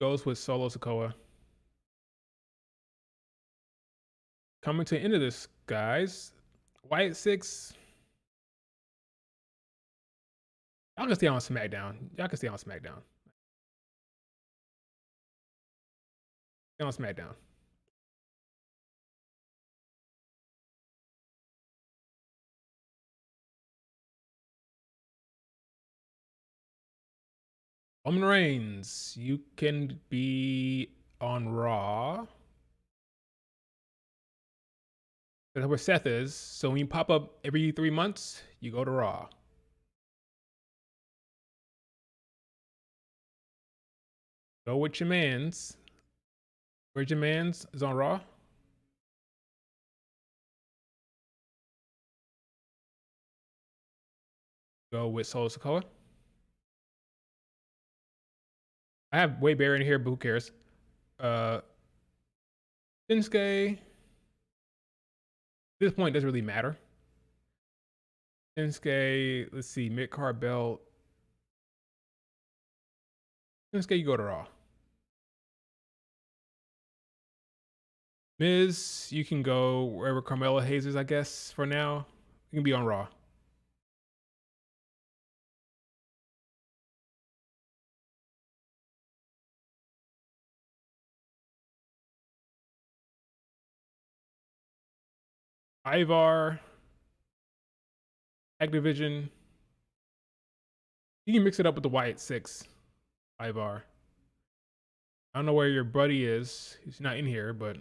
Goes with Solo Sikoa. Coming to the end of this, guys. Wyatt 6. Y'all can stay on SmackDown. Y'all can stay on SmackDown. Stay on SmackDown. Roman Reigns, you can be on Raw. That's where Seth is. So when you pop up every 3 months, you go to Raw. Go with your mans. Where's your mans? Is on Raw. Go with Solo Sikoa. I have Wade Barrett in here, but who cares? Shinsuke. At this point, it doesn't really matter. Shinsuke, let's see, mid-card belt. Shinsuke, you go to Raw. Miz, you can go wherever Carmelo Hayes is, I guess, for now. You can be on Raw. Ivar, Activision. You can mix it up with the Wyatt 6, Ivar. I don't know where your buddy is. He's not in here, but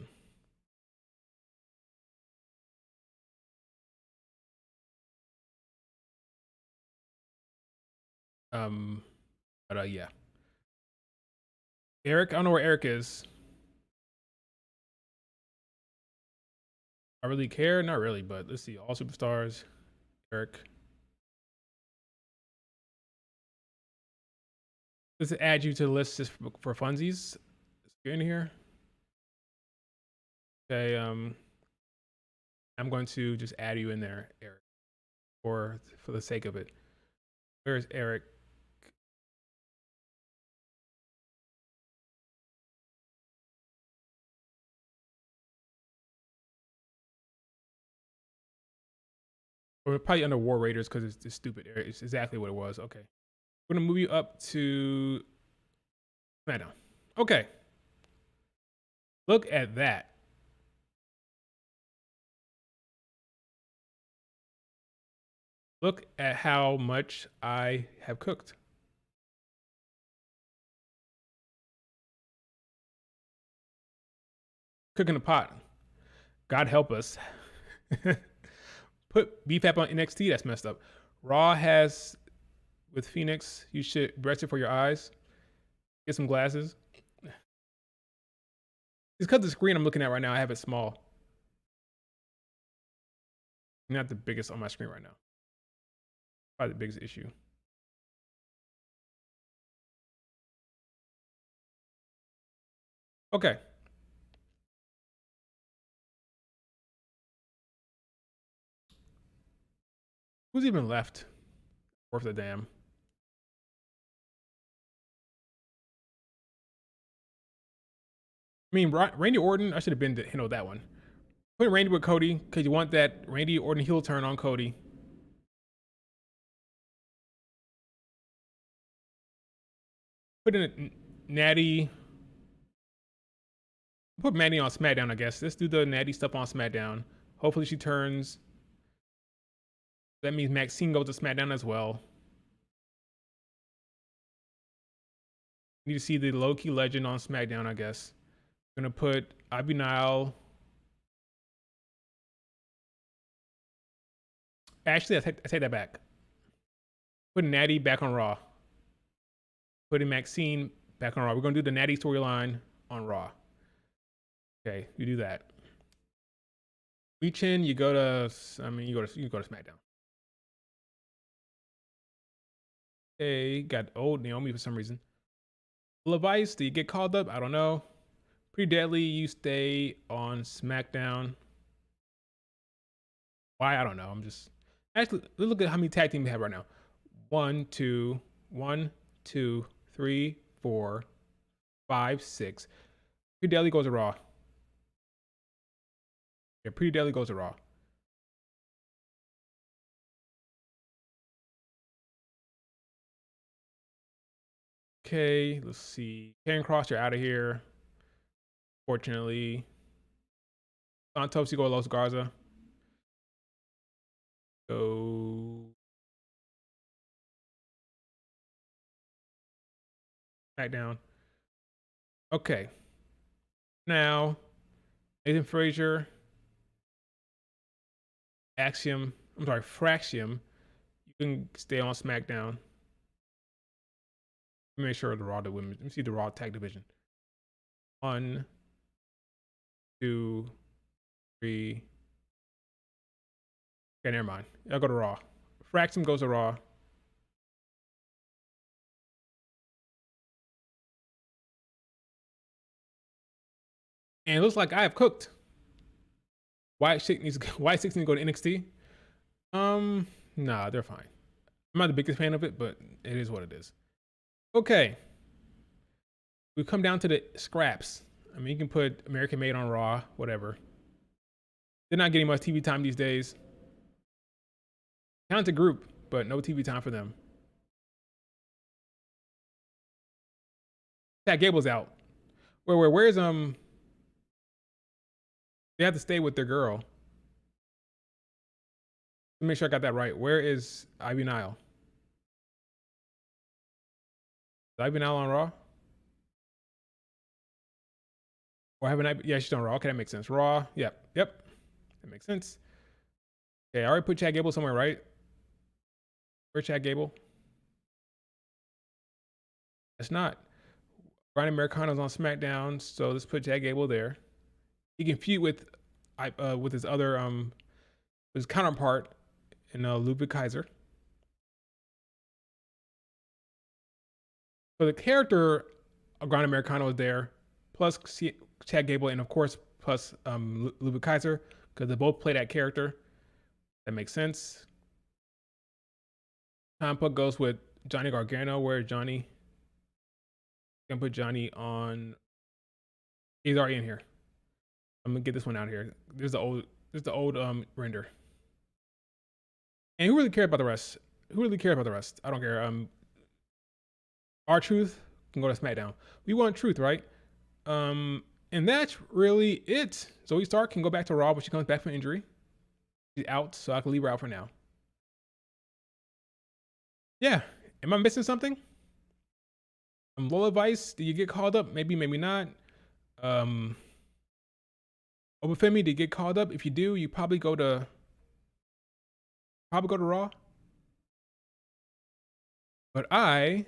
yeah. Eric, I don't know where Eric is. I really care, not really, but let's see. All superstars, Eric. Let's add you to the list just for funsies. You're in here. Okay, I'm going to just add you in there, Eric, for the sake of it. Where's Eric? Or probably under War Raiders because it's stupid. It's exactly what it was. Okay. We're going to move you up to SmackDown. Okay. Look at that. Look at how much I have cooked. Cooking a pot. God help us. Put BFAP on NXT. That's messed up. Raw has with Phoenix. You should rest it for your eyes. Get some glasses. It's because the screen I'm looking at right now, I have it small. Not the biggest on my screen right now. Probably the biggest issue. Okay. Who's even left? Worth the damn. I mean, Randy Orton, I should have been to handle that one. Put Randy with Cody because you want that Randy Orton heel turn on Cody. Put in a Natty. Put Maddie on SmackDown, I guess. Let's do the Natty stuff on SmackDown. Hopefully she turns. That means Maxine goes to SmackDown as well. Need to see the low-key legend on SmackDown, I guess. I'm gonna put Ivy Nile. Actually, I take that back. Put Natty back on Raw. Putting Maxine back on Raw. We're gonna do the Natty storyline on Raw. Okay, you do that. Reach in, you go to SmackDown. Okay, got old Naomi for some reason. Levice, do you get called up? I don't know. Pretty Deadly, you stay on SmackDown. Why? I don't know. I'm just actually look at how many tag teams we have right now. 1, 2, 3, 4, 5, 6. Pretty Deadly goes to Raw. Yeah, Pretty Deadly goes to Raw. Okay, let's see. Karen Cross, you're out of here. Fortunately. Santos, you go to Los Garza. Go SmackDown. Okay. Now, Nathan Frazier, Fraxium. You can stay on SmackDown. Let me make sure the Raw the women. Let me see the Raw tag division. 1, 2, 3. Okay, never mind. I'll go to Raw. Fraxium goes to Raw. And it looks like I have cooked. White 6 needs to go to NXT. Nah, they're fine. I'm not the biggest fan of it, but it is what it is. Okay. We come down to the scraps. I mean, you can put American Made on Raw, whatever. They're not getting much TV time these days. Talented group, but no TV time for them. Chad Gable's out. Where's they have to stay with their girl. Let me make sure I got that right. Where is Ivy Nile? Is Ivy Nile on Raw? Or haven't I? Yeah, she's on Raw. Okay, that makes sense. Raw. Yep. That makes sense. Okay, I already put Chad Gable somewhere, right? Where's Chad Gable? That's not. Brian Americano's on SmackDown, so let's put Chad Gable there. He can feud with his other his counterpart in Ludwig Kaiser. So the character of Brian Americano is there, plus Chad Gable, and of course plus Ludwig Kaiser, because they both play that character. That makes sense. Tampa goes with Johnny Gargano. Where's Johnny? I'm gonna put Johnny on. He's already in here. I'm gonna get this one out here. There's the old render. And who really cared about the rest? Who really cared about the rest? I don't care. R-Truth can go to SmackDown. We want Truth, right? And that's really it. Zoe Stark can go back to Raw, but she comes back from injury. She's out, so I can leave her out for now. Yeah. Am I missing something? Lola Vice, did you get called up? Maybe, maybe not. Obafemi, did you get called up? If you do, you probably go to Raw. But I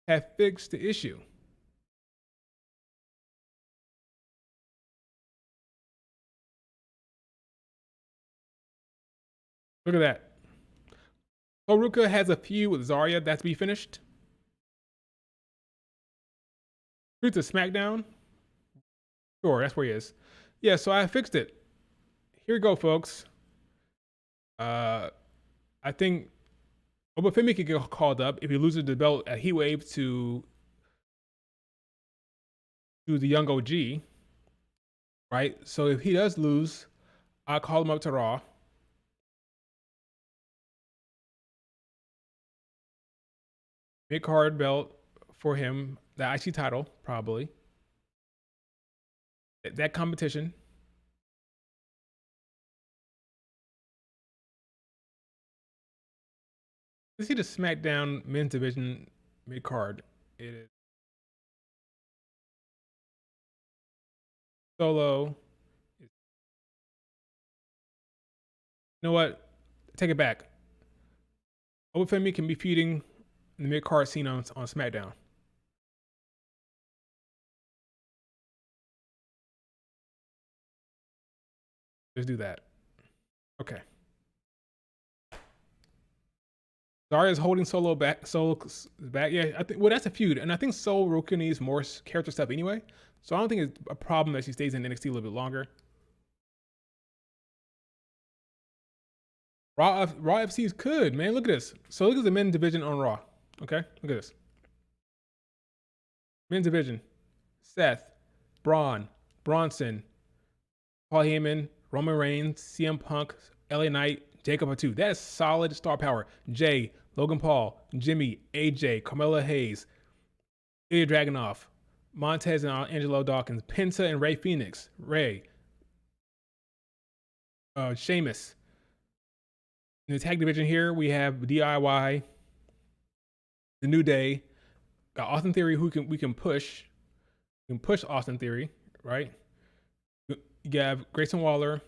have fixed the issue. Look at that. Haruka has a feud with Zarya that's to be finished. Truth to SmackDown. Sure, that's where he is. Yeah, so I fixed it. Here we go, folks. I think Obafemi could get called up if he loses the belt at Heat Wave to the young OG, right? So if he does lose, I'll call him up to Raw. Mid-card belt for him, the IC title, probably. That competition. Let's see the SmackDown men's division mid-card. It is Solo. You know what? Take it back. Obafemi can be feuding in the mid-card scene on SmackDown. Let's do that. Okay. Zarya is holding Solo back. Solo's back. Yeah, I think. Well, that's a feud, and I think Roka needs more character stuff anyway. So I don't think it's a problem that she stays in NXT a little bit longer. Raw FC's could, man. Look at this. So look at the men's division on Raw. Okay, look at this. Men's division: Seth, Braun, Bronson, Paul Heyman, Roman Reigns, CM Punk, LA Knight, Jacob Fatu. That is solid star power. Jay, Logan Paul, Jimmy, AJ, Carmella Hayes, Ilya Dragunov, Montez and Angelo Dawkins, Penta and Ray Phoenix, Sheamus. In the tag division here, we have DIY, The New Day, got Austin Theory, who we can push. We can push Austin Theory, right? You have Grayson Waller,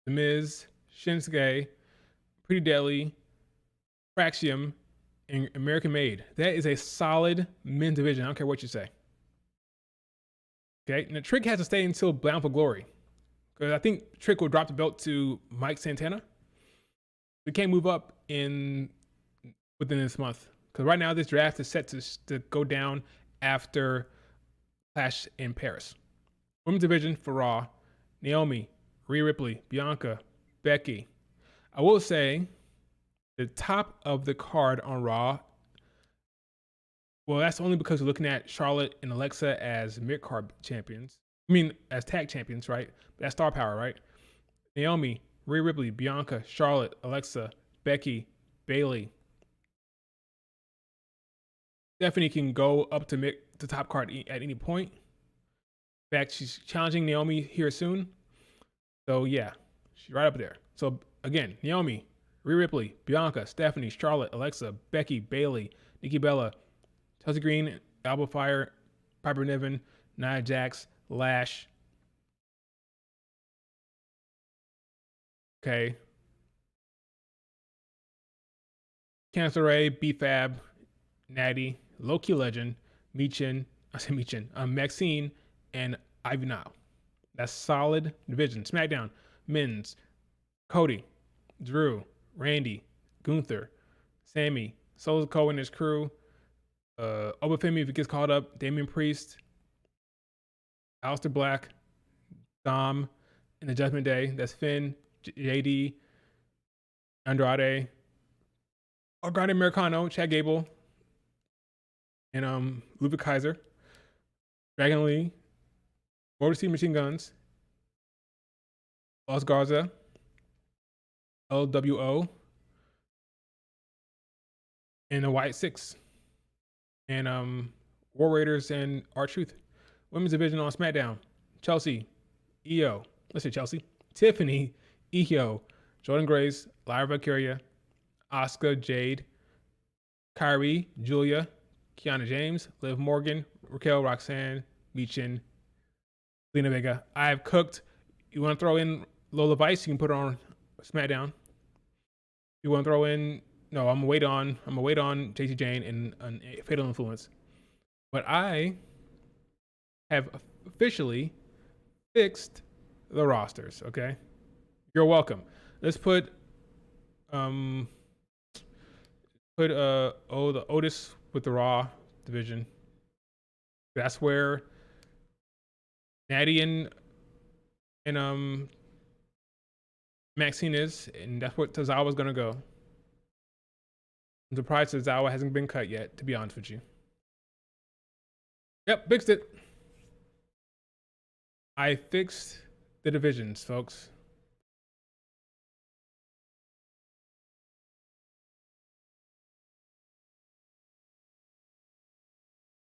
The Miz, Shinsuke, Pretty Deadly, Fraxium, and American Made. That is a solid men's division. I don't care what you say. Okay, and the Trick has to stay until Bound for Glory, because I think Trick will drop the belt to Mike Santana. We can't move up within this month, because right now this draft is set to go down after Clash in Paris. Women's division for Raw: Naomi, Rhea Ripley, Bianca, Becky. I will say the top of the card on Raw, well, that's only because we're looking at Charlotte and Alexa as mid-card champions. I mean, as tag champions, right? That's star power, right? Naomi, Rhea Ripley, Bianca, Charlotte, Alexa, Becky, Bayley. Stephanie can go up to top card at any point. In fact, she's challenging Naomi here soon. So yeah, she's right up there. So again, Naomi, Rhea Ripley, Bianca, Stephanie, Charlotte, Alexa, Becky, Bayley, Nikki Bella, Chelsea Green, Alba Fire, Piper Niven, Nia Jax, Lash. Okay. Candice LeRae, B-Fab, Natty, Loki Legend, Maxine, and Ivy Nile. That's solid division. SmackDown, Men's, Cody, Drew, Randy, Gunther, Sammy, Solo Sikoa and his crew, Obafemi if he gets called up, Damian Priest, Aleister Black, Dom, and the Judgment Day. That's Finn, JD, Andrade, Americano, Chad Gable, and Ludwig Kaiser, Dragon Lee, Motor City Machine Guns, Los Garza, LWO, and the White Six, and War Raiders and R-Truth. Women's division on SmackDown: Chelsea, Io, Tiffany, Io, Jordan Grace, Lyra Valkyria, Asuka, Jade, Kyrie, Julia, Kiana James, Liv Morgan, Raquel, Roxanne, Michin, Lena Vega. I've cooked. You want to throw in Lola Vice? You can put her on SmackDown. You want to throw in? No, I'm gonna wait on JC Jane and Fatal Influence. But I have officially fixed the rosters. Okay, you're welcome. Let's put the Otis with the Raw division. That's where Natty and Maxine is, and that's what Tozawa's gonna go. I'm surprised Tozawa hasn't been cut yet, to be honest with you. Yep, fixed it. I fixed the divisions, folks.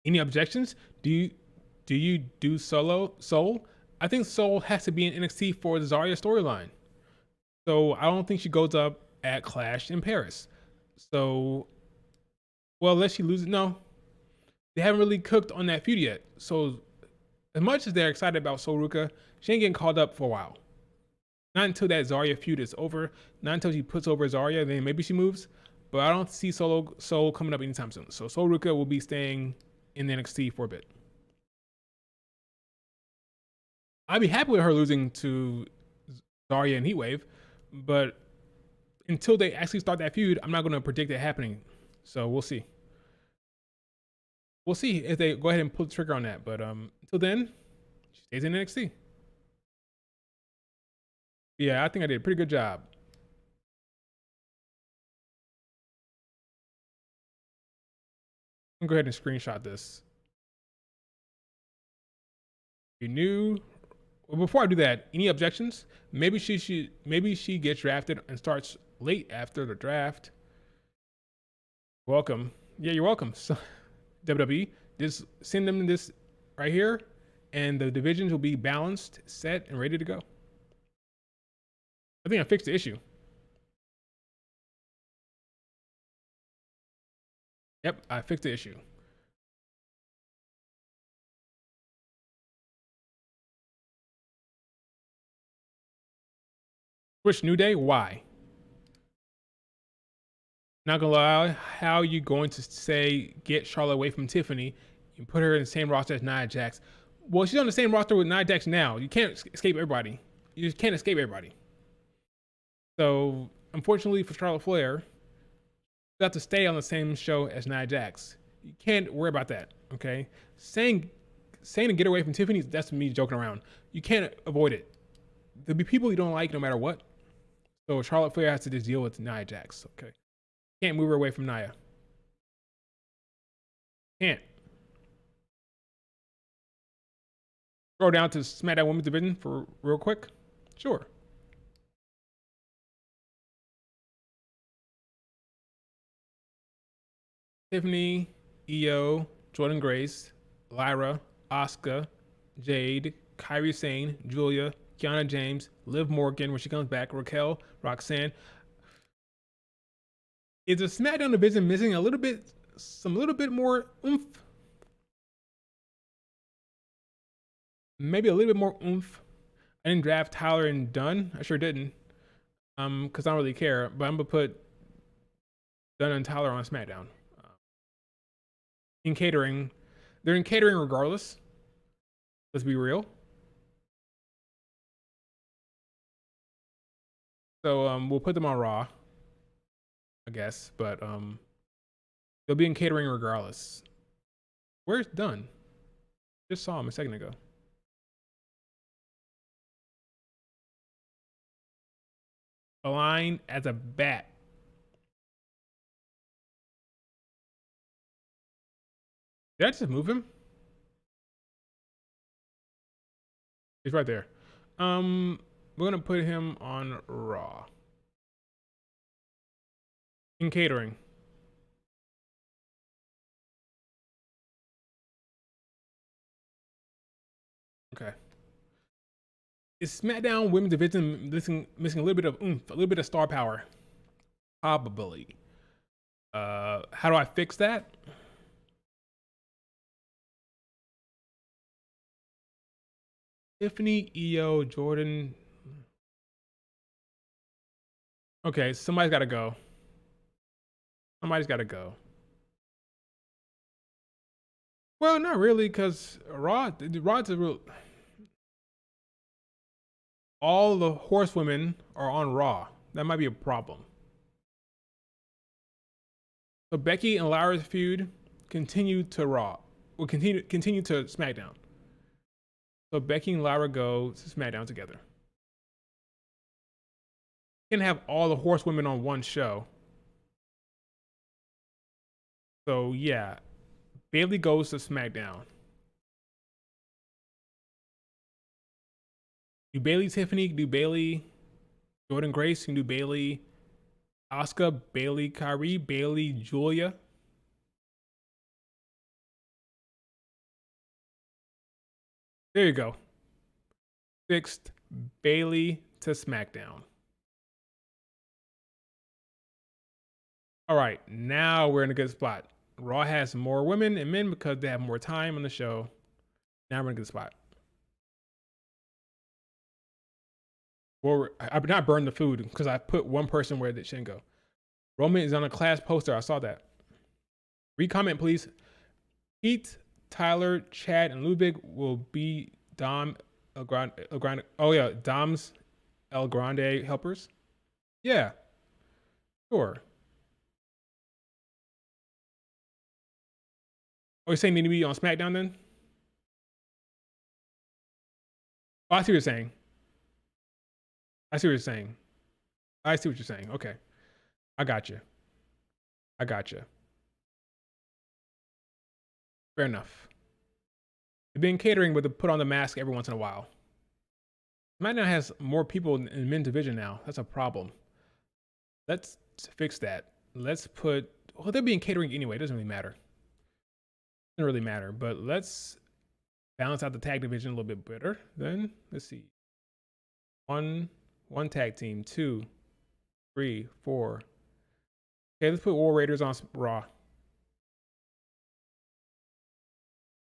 Any objections? Do you do Soul? I think Soul has to be in NXT for the Zarya storyline. So I don't think she goes up at Clash in Paris. So, well, unless she loses, no. They haven't really cooked on that feud yet. So as much as they're excited about Sol Ruka, she ain't getting called up for a while. Not until that Zarya feud is over. Not until she puts over Zarya, then maybe she moves. But I don't see Soul coming up anytime soon. So Sol Ruka will be staying in NXT for a bit. I'd be happy with her losing to Zarya and Heatwave, but until they actually start that feud, I'm not going to predict it happening. So we'll see. We'll see if they go ahead and pull the trigger on that. But until then, she stays in NXT. Yeah, I think I did a pretty good job. I'm going to go ahead and screenshot this. You knew. Well, before I do that, any objections? Maybe she gets drafted and starts late after the draft. Welcome. Yeah, you're welcome. So, WWE, just send them this right here, and the divisions will be balanced, set, and ready to go. I think I fixed the issue. Yep, I fixed the issue. Switch New Day? Why? Not gonna lie, how are you going to say get Charlotte away from Tiffany and put her in the same roster as Nia Jax? Well, she's on the same roster with Nia Jax now. You can't escape everybody. You just can't escape everybody. So, unfortunately for Charlotte Flair, you have to stay on the same show as Nia Jax. You can't worry about that, okay? Saying to get away from Tiffany, that's me joking around. You can't avoid it. There'll be people you don't like no matter what. So Charlotte Flair has to just deal with Nia Jax, okay? Can't move her away from Nia. Can't. Go down to SmackDown Women's Division for real quick. Sure. Tiffany, Io, Jordan Grace, Lyra, Asuka, Jade, Kairi Sane, Julia, Kiana James, Liv Morgan when she comes back, Raquel, Roxanne. Is the SmackDown division missing a little bit more oomph? Maybe a little bit more oomph. I didn't draft Tyler and Dunn. I sure didn't. Because I don't really care. But I'm gonna put Dunn and Tyler on SmackDown. In catering, they're in catering regardless. Let's be real. So we'll put them on Raw, I guess, but they'll be in catering regardless. Where's Dunn? Just saw him a second ago. Aligned as a bat. Did I just move him? He's right there. We're gonna put him on Raw. In catering. Okay. Is SmackDown Women's Division missing a little bit of oomph, a little bit of star power? Probably. How do I fix that? Tiffany, EO, Jordan. Okay, somebody's got to go. Somebody's got to go. Well, not really, because Rod's a real. All the horsewomen are on Raw. That might be a problem. So Becky and Lyra's feud continue to Raw. Will continue to SmackDown. So Becky and Lyra go to SmackDown together. You can have all the horsewomen on one show. So yeah, Bayley goes to SmackDown. Do Bayley Tiffany, do Bayley Jordan Grace, you can do Bayley Asuka, Bayley Kyrie, Bayley Julia. There you go. Fixed Bayley to SmackDown. All right, now we're in a good spot. Raw has more women and men because they have more time on the show. Now we're in a good spot. Well, I not burn the food because I put one person where it shouldn't go. Roman is on a class poster. I saw that. Recomment, please. Pete, Tyler, Chad, and Ludwig will be Dom El Grande. Oh yeah, Dom's El Grande helpers. Yeah, sure. Oh, you're saying need to be on SmackDown then? Oh, I see what you're saying. I see what you're saying. I see what you're saying. Okay. I got you. I got you. Fair enough. They've been catering with the put on the mask every once in a while. SmackDown has more people in the men's division now. That's a problem. Let's fix that. Let's put, well, they're being catering anyway. It doesn't really matter. Doesn't really matter, but let's balance out the tag division a little bit better. Then let's see. One tag team, 2, 3, 4. Okay, let's put War Raiders on Raw.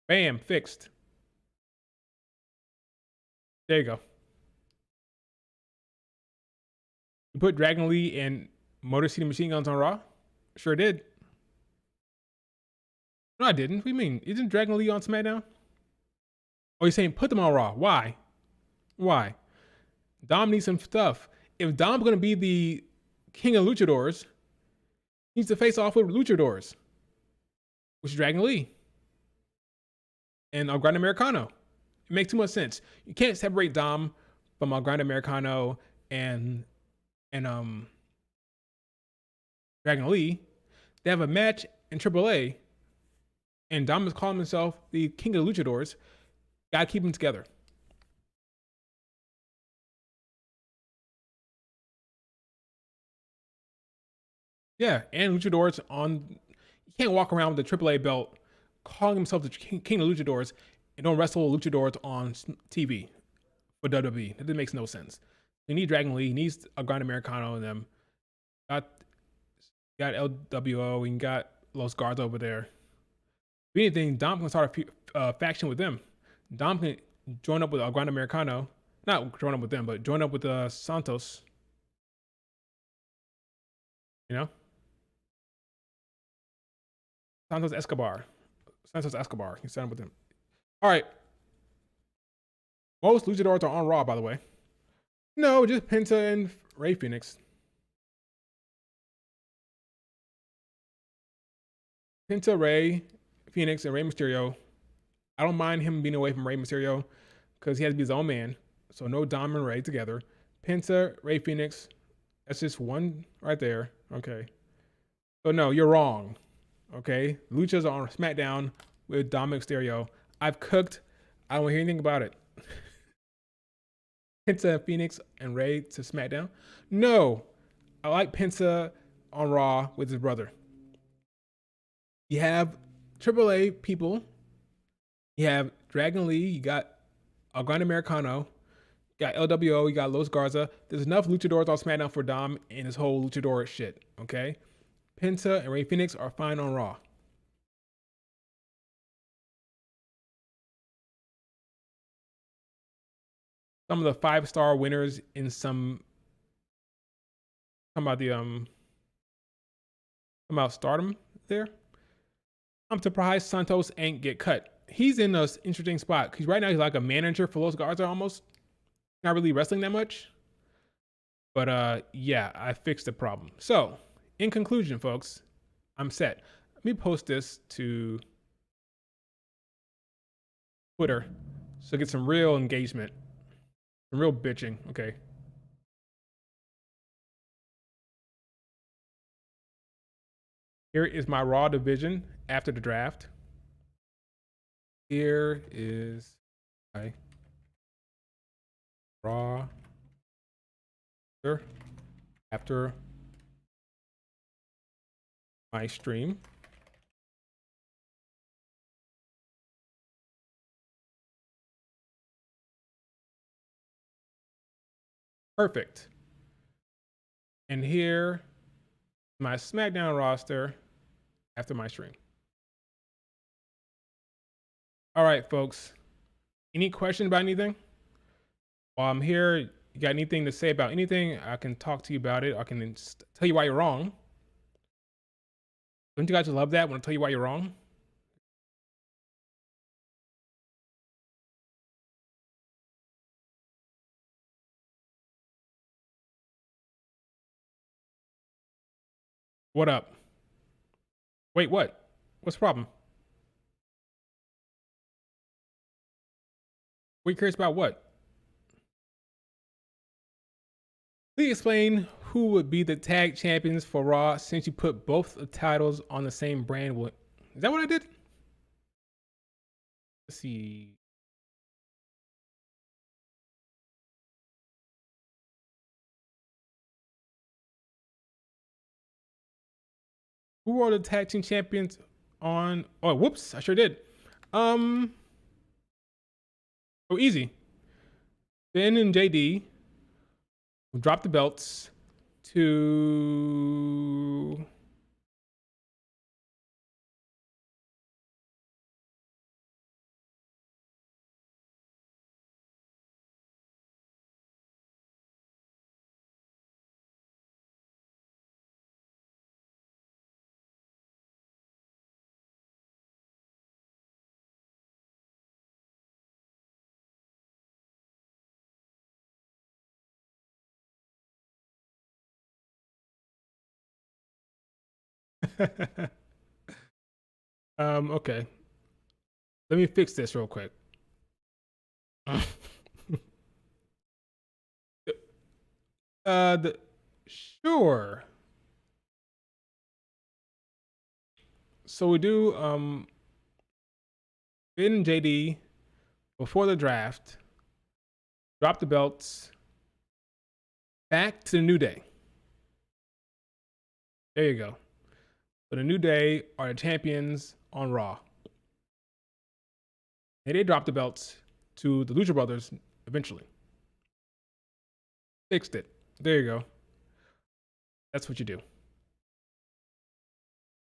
Bam, fixed. There you go. You put Dragon Lee and Motor City Machine Guns on Raw? Sure did. No, I didn't. What do you mean? Isn't Dragon Lee on SmackDown? Oh, you're saying put them on Raw. Why? Why? Dom needs some stuff. If Dom's going to be the king of luchadors, he needs to face off with luchadors, which is Dragon Lee and El Grande Americano. It makes too much sense. You can't separate Dom from El Grande Americano and Dragon Lee. They have a match in AAA, and Dom is calling himself the king of the luchadors. Gotta keep them together. Yeah, and luchadors on. You can't walk around with the AAA belt calling himself the king of luchadors and don't wrestle luchadors on TV for WWE. That makes no sense. You need Dragon Lee, he needs a Grand Americano in them. Got LWO, and got Los Guards over there. If anything, Dom can start a faction with them. Dom can join up with El Grand Americano. Not join up with them, but join up with Santos. You know? Santos Escobar. You sign up with him. All right. Most luchadors are on Raw, by the way. No, just Penta and Rey Fenix. Penta, Rey Fenix, and Rey Mysterio. I don't mind him being away from Rey Mysterio because he has to be his own man. So no Dom and Rey together. Penta, Rey Fenix. That's just one right there. Okay. So no, you're wrong. Okay. Luchas are on SmackDown with Dom Mysterio. I've cooked. I don't hear anything about it. Penta, Phoenix, and Rey to SmackDown? No. I like Penta on Raw with his brother. You have AAA people. You have Dragon Lee. You got El Grande Americano. You got LWO. You got Los Garza. There's enough luchadors on SmackDown for Dom and his whole luchador shit. Okay? Penta and Rey Fenix are fine on Raw. Some of the 5-star winners in some about Stardom there. I'm surprised Santos ain't get cut. He's in an interesting spot because right now he's like a manager for Los Garza almost. Not really wrestling that much. But yeah, I fixed the problem. So, in conclusion, folks, I'm set. Let me post this to Twitter so get some real engagement. Some real bitching. Okay. Here is my Raw division after the draft. Here is my Raw after my stream. Perfect. And here, my SmackDown roster after my stream. All right, folks. Any question about anything? While I'm here, you got anything to say about anything? I can talk to you about it. I can tell you why you're wrong. Don't you guys love that when I tell you why you're wrong? What up? Wait, what? What's the problem? We curious about what? Please explain who would be the tag champions for Raw since you put both the titles on the same brand. Is that what I did? Let's see. Who are the tag team champions on? Oh, whoops! I sure did. Oh, easy. Ben and JD drop the belts to okay. Let me fix this real quick. Sure. So we do Ben and JD before the draft, drop the belts back to the New Day. There you go. So the New Day are the champions on Raw. And they drop the belts to the Lucha Brothers eventually. Fixed it. There you go. That's what you do.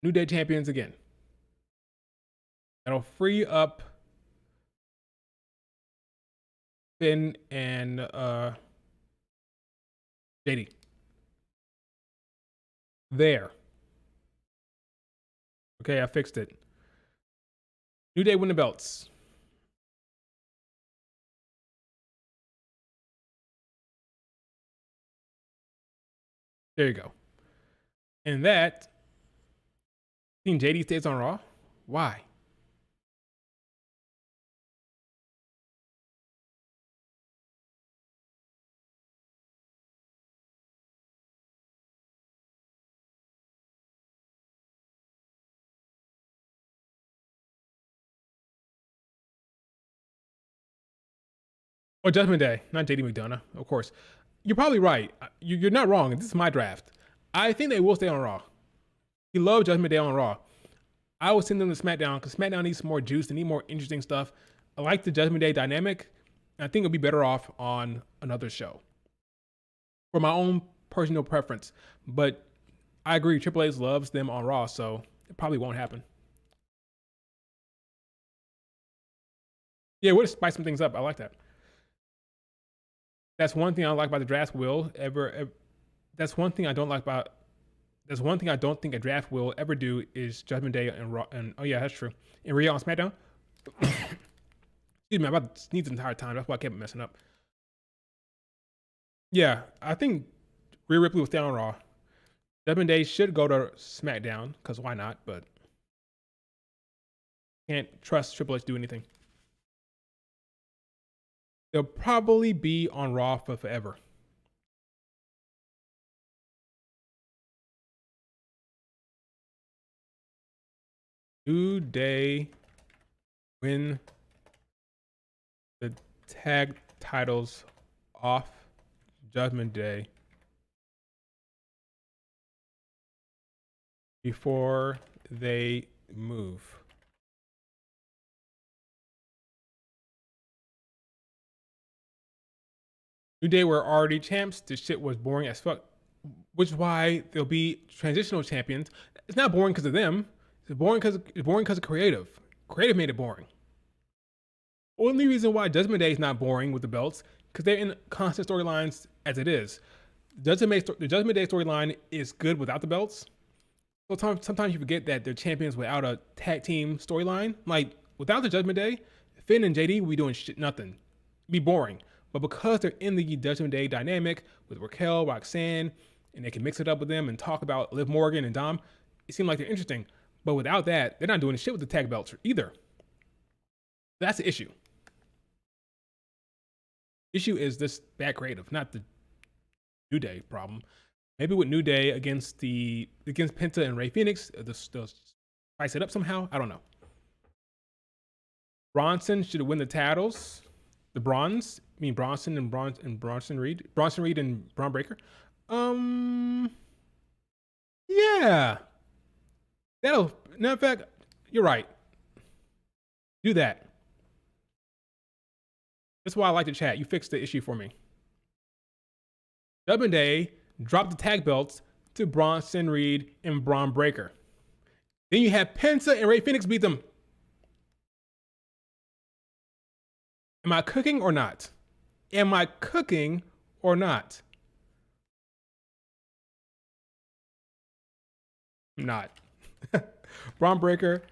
New Day champions again. That'll free up Finn and JD. There. Okay, I fixed it. New Day win the belts. There you go. And that, Team JD stays on Raw? Why? Oh, Judgment Day, not JD McDonough, of course. You're probably right. You're not wrong. This is my draft. I think they will stay on Raw. You love Judgment Day on Raw. I would send them to SmackDown because SmackDown needs some more juice. They need more interesting stuff. I like the Judgment Day dynamic. And I think it'll be better off on another show for my own personal preference. But I agree. Triple H loves them on Raw, so it probably won't happen. Yeah, we'll spice some things up. I like that. That's one thing I like about the draft will ever. That's one thing I don't like about. That's one thing I don't think a draft will ever do is Judgment Day and Raw. And oh yeah, that's true. And Rhea on SmackDown. Excuse me, I'm about to sneeze the entire time. That's why I kept messing up. Yeah, I think Rhea Ripley will stay on Raw. Judgment Day should go to SmackDown because why not? But can't trust Triple H to do anything. They'll probably be on Raw for forever. New Day win the tag titles off Judgment Day before they move. New Day were already champs. This shit was boring as fuck, which is why they'll be transitional champions. It's not boring because of them. It's boring because of creative. Creative made it boring. Only reason why Judgment Day is not boring with the belts because they're in constant storylines as it is. The Judgment Day storyline is good without the belts. Sometimes you forget that they're champions without a tag team storyline. Like without the Judgment Day, Finn and JD would be doing nothing. It'd be boring. But because they're in the Judgment Day dynamic with Raquel, Roxanne, and they can mix it up with them and talk about Liv Morgan and Dom, it seemed like they're interesting. But without that, they're not doing shit with the tag belts either. That's the issue. Issue is this bad creative, not the New Day problem. Maybe with New Day against Penta and Rey Fenix, they'll spice it up somehow. I don't know. Bronson should win the titles. The Bronze. I mean Bronson and Bronson Reed. Bronson Reed and Braun Breaker. Yeah. Matter of fact, you're right. Do that. That's why I like the chat. You fixed the issue for me. Judgment Day dropped the tag belts to Bronson Reed and Braun Breaker. Then you have Penta and Rey Fenix beat them. Am I cooking or not? Am I cooking or not? I'm not. Braun Breaker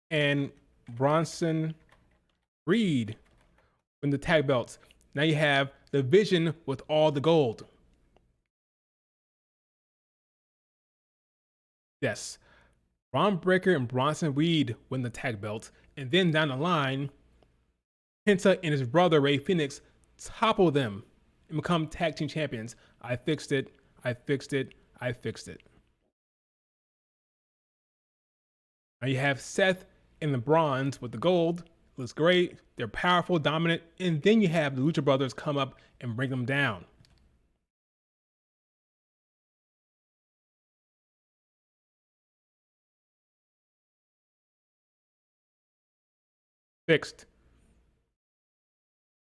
and Bronson Reed win the tag belts. Now you have the Vision with all the gold. Yes. Braun Breaker and Bronson Reed win the tag belts. And then down the line, Penta and his brother Rey Fenix topple them and become tag team champions. I fixed it. I fixed it. I fixed it. Now you have Seth and the bronze with the gold. Looks great. They're powerful, dominant. And then you have the Lucha Brothers come up and bring them down. Fixed.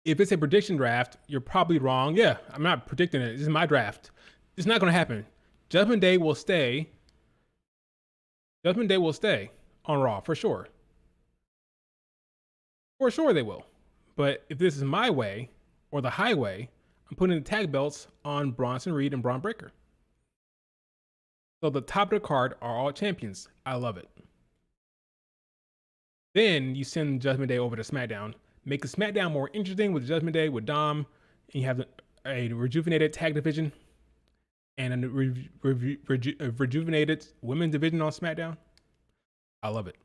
If it's a prediction draft, you're probably wrong. Yeah, I'm not predicting it. This is my draft. It's not going to happen. Judgment Day will stay. Judgment Day will stay on Raw for sure. For sure they will. But if this is my way or the highway, I'm putting the tag belts on Bronson Reed and Braun Breaker. So the top of the card are all champions. I love it. Then you send Judgment Day over to SmackDown. Make the SmackDown more interesting with Judgment Day, with Dom. And you have a rejuvenated tag division and a rejuvenated women's division on SmackDown. I love it.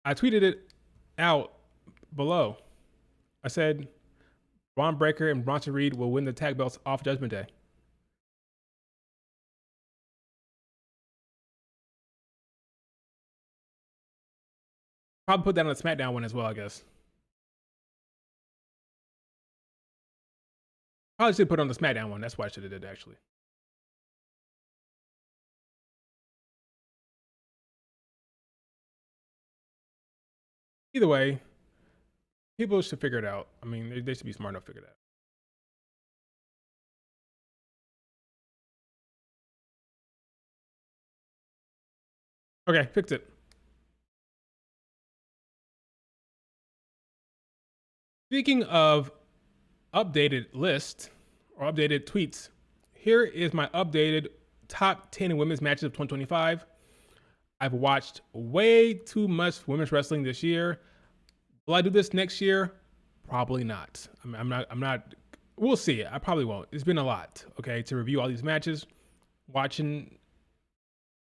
I tweeted it out below. I said, Braun Breaker and Bronson Reed will win the tag belts off Judgment Day. Probably put that on the SmackDown one as well, I guess. Probably should put it on the SmackDown one. That's why I should have did it, actually. Either way, people should figure it out. I mean, they should be smart enough to figure it out. Okay, fixed it. Speaking of updated list or updated tweets, here is my updated top 10 women's matches of 2025. I've watched way too much women's wrestling this year. Will I do this next year? Probably not. I'm not. We'll see. I probably won't. It's been a lot, okay, to review all these matches. Watching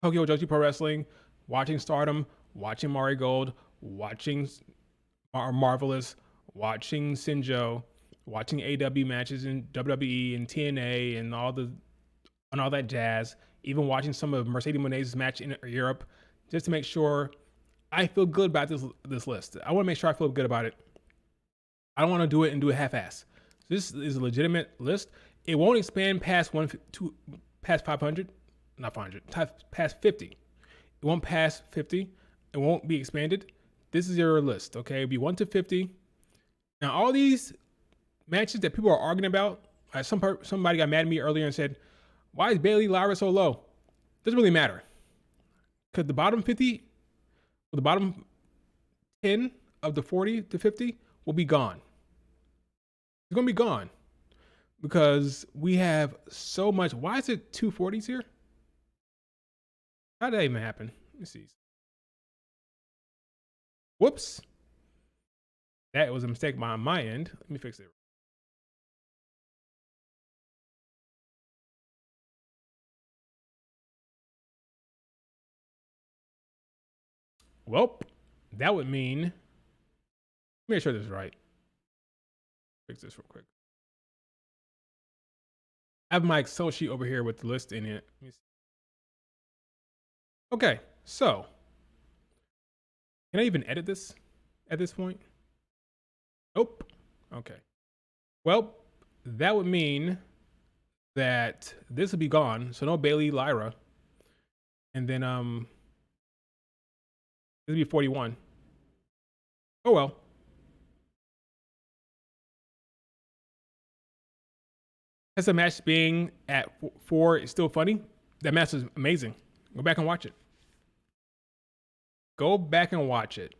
Tokyo Joshi Pro Wrestling, watching Stardom, watching Mari Gold, watching Marvelous, watching Sinjo, watching AW matches in WWE and TNA and all that jazz. Even watching some of Mercedes Moné's match in Europe, just to make sure I feel good about this list. I want to make sure I feel good about it. I don't want to do it and do it half-ass. This is a legitimate list. It won't expand past past 500, not 500, past 50. It won't pass 50. It won't be expanded. This is your list, okay? It'll be 1 to 50. Now, all these matches that people are arguing about, somebody got mad at me earlier and said, why is Bayley Lyra so low? Doesn't really matter. Because the bottom 50, or the bottom 10 of the 40 to 50 will be gone. It's going to be gone. Because we have so much. Why is it 240s here? How did that even happen? Let me see. Whoops. That was a mistake on my end. Let me fix it. Well, that would mean, let me make sure this is right. Fix this real quick. I have my Excel sheet over here with the list in it. Let me see. Okay, so can I even edit this at this point? Nope. Okay. Well, that would mean that this would be gone. So no Bayley Lyra. And then this would be 41. Oh well. As a match being at 4 is still funny. That match is amazing. Go back and watch it. Go back and watch it.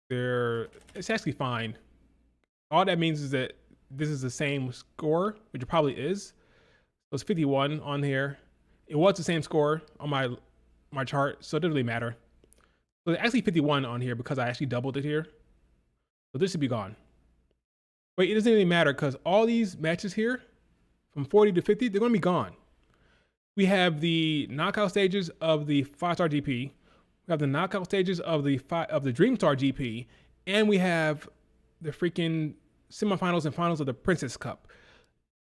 It's actually fine. All that means is that this is the same score, which it probably is. So it's 51 on here. It was the same score on my chart, so it doesn't really matter. So it's actually 51 on here because I actually doubled it here. So this should be gone. Wait, it doesn't really matter because all these matches here, from 40 to 50, they're going to be gone. We have the knockout stages of the 5-star GP. We have the knockout stages of the Dream Star GP, and we have the freaking semifinals and finals of the Princess Cup.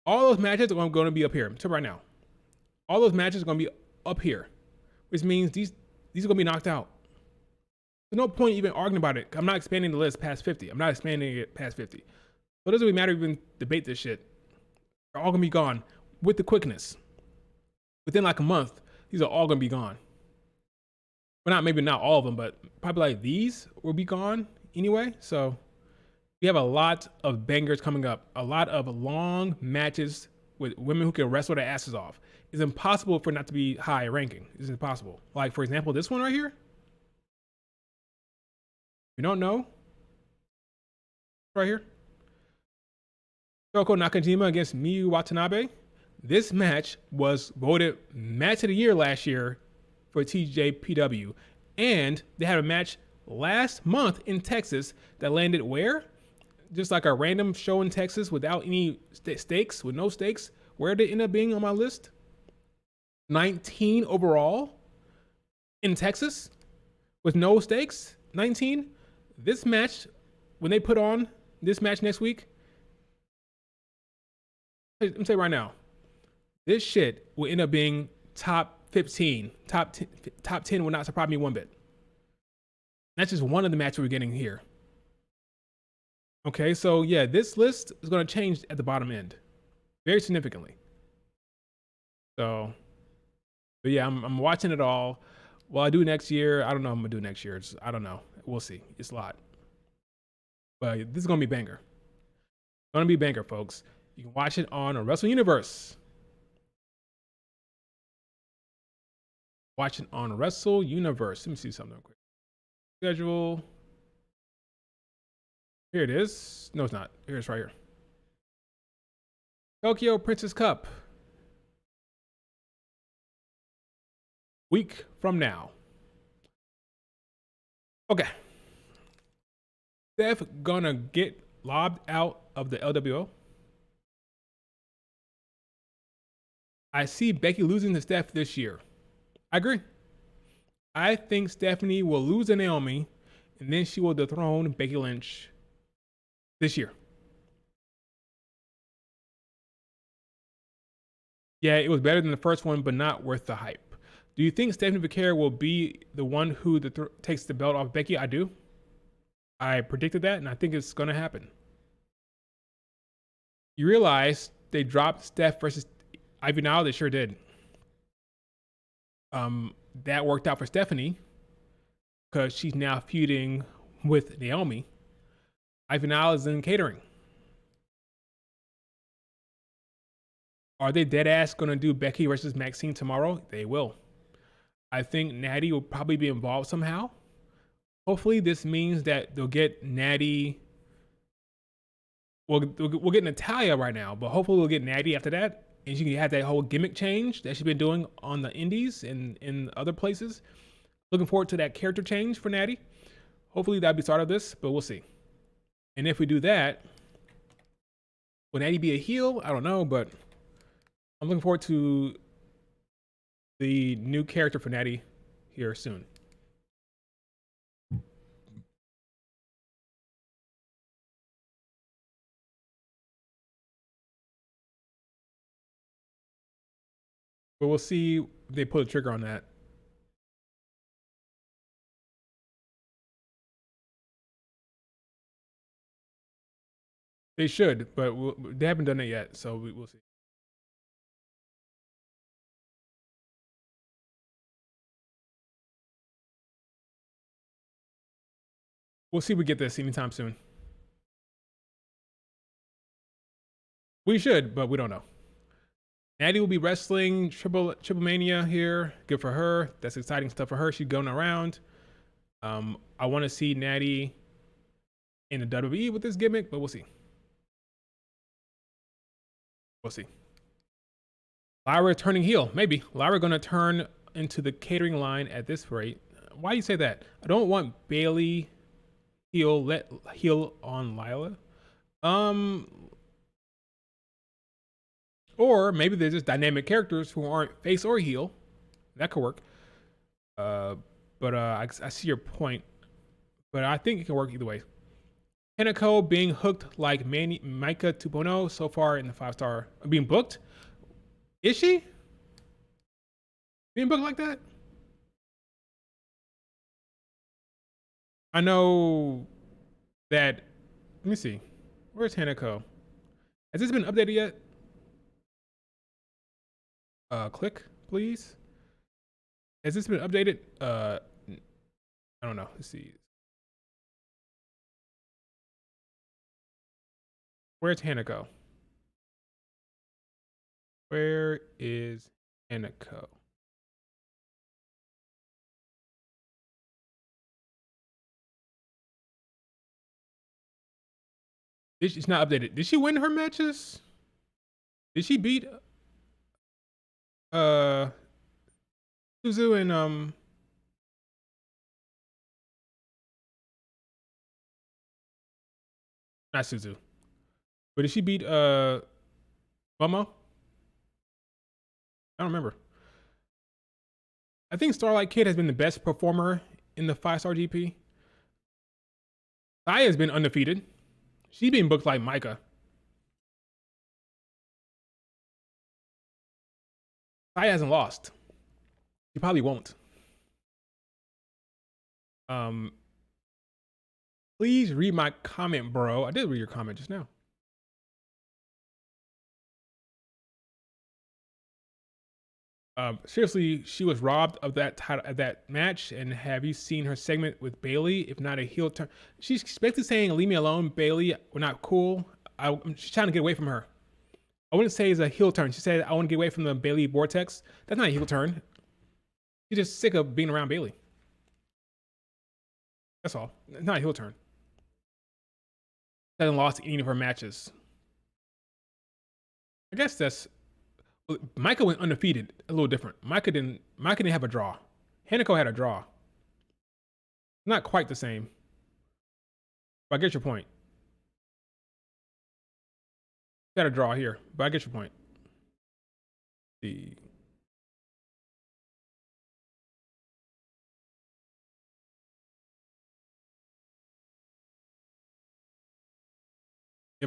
All those matches are going to be up here. So right now, all those matches are going to be up here, which means these are going to be knocked out. There's no point even arguing about it. I'm not expanding the list past 50. I'm not expanding it past 50. So it doesn't really matter even debate this shit. They're all going to be gone with the quickness. Within like a month, these are all going to be gone. Well, maybe not all of them, but probably like these will be gone anyway. So we have a lot of bangers coming up. A lot of long matches with women who can wrestle their asses off. It's impossible for it not to be high ranking. It's impossible. Like, for example, this one right here. You don't know? Right here. Shoko Nakajima against Miyu Watanabe. This match was voted match of the year last year for TJPW. And they had a match last month in Texas that landed where? Just like a random show in Texas without any stakes, with no stakes. Where did it end up being on my list? 19 overall in Texas with no stakes. 19. This match, when they put on this match next week, let me say right now, this shit will end up being top 15, top 10 will not surprise me one bit. That's just one of the matches we're getting here. Okay, so yeah, this list is going to change at the bottom end very significantly. So, but yeah, I'm watching it all. Will I do next year? I don't know what I'm going to do next year. I don't know. We'll see. It's a lot. But this is going to be banger. Going to be banger, folks. You can watch it on a Wrestle Universe. Watch it on Wrestle Universe. Let me see something real quick. Schedule. Here it is. No, it's not. Here it's right here. Tokyo Princess Cup. Week from now. Okay. Steph gonna get lobbed out of the LWO. I see Becky losing to Steph this year. I agree. I think Stephanie will lose to Naomi, and then she will dethrone Becky Lynch this year. Yeah, it was better than the first one, but not worth the hype. Do you think Stephanie Vaquer will be the one who takes the belt off Becky? I do. I predicted that, and I think it's going to happen. You realize they dropped Steph versus Ivy Nile? They sure did. That worked out for Stephanie because she's now feuding with Naomi. Ivy Nile is in catering. Are they dead ass going to do Becky versus Maxine tomorrow? They will. I think Natty will probably be involved somehow. Hopefully this means that they'll get Natty. We'll get Natalia right now, but hopefully we'll get Natty after that. And she can have that whole gimmick change that she's been doing on the indies and in other places. Looking forward to that character change for Natty. Hopefully that'll be start of this, but we'll see. And if we do that, will Natty be a heel? I don't know, but I'm looking forward to the new character for Natty here soon. But we'll see if they pull a trigger on that. They should, but they haven't done it yet, so we'll see. We'll see if we get this anytime soon. We should, but we don't know. Natty will be wrestling Triple Mania here. Good for her. That's exciting stuff for her. She's going around. I want to see Natty in the WWE with this gimmick, but we'll see. We'll see. Lyra turning heel. Maybe. Lyra going to turn into the catering line at this rate. Why do you say that? I don't want Bailey heel on Lila. Or maybe they're just dynamic characters who aren't face or heel. That could work. But I see your point. But I think it can work either way. Hennico being hooked like Micah 2.0 so far in the 5-star. Being booked? Is she? Being booked like that? I know that. Let me see. Where's Hanako? Has this been updated yet? Click, please. Has this been updated? I don't know. Let's see. Where's Hanako? Where is Hanako? It's not updated. Did she win her matches? Did she beat Suzu and not Suzu. But did she beat Momo? I don't remember. I think Starlight Kid has been the best performer in the 5-star GP. Saya has been undefeated. She's being booked like Micah. Saya hasn't lost. She probably won't. Please read my comment, bro. I did read your comment just now. Seriously, she was robbed of that title, of that match. And have you seen her segment with Bailey? If not a heel turn, she's basically saying, "Leave me alone, Bailey. We're not cool." She's trying to get away from her. I wouldn't say it's a heel turn. She said, I want to get away from the Bailey vortex. That's not a heel turn. She's just sick of being around Bailey. That's all. It's not a heel turn. She hasn't lost any of her matches. I guess that's... Micah went undefeated. A little different. Micah didn't have a draw. Hanako had a draw. Not quite the same. But I get your point. Got a draw here, but I get your point. Yeah,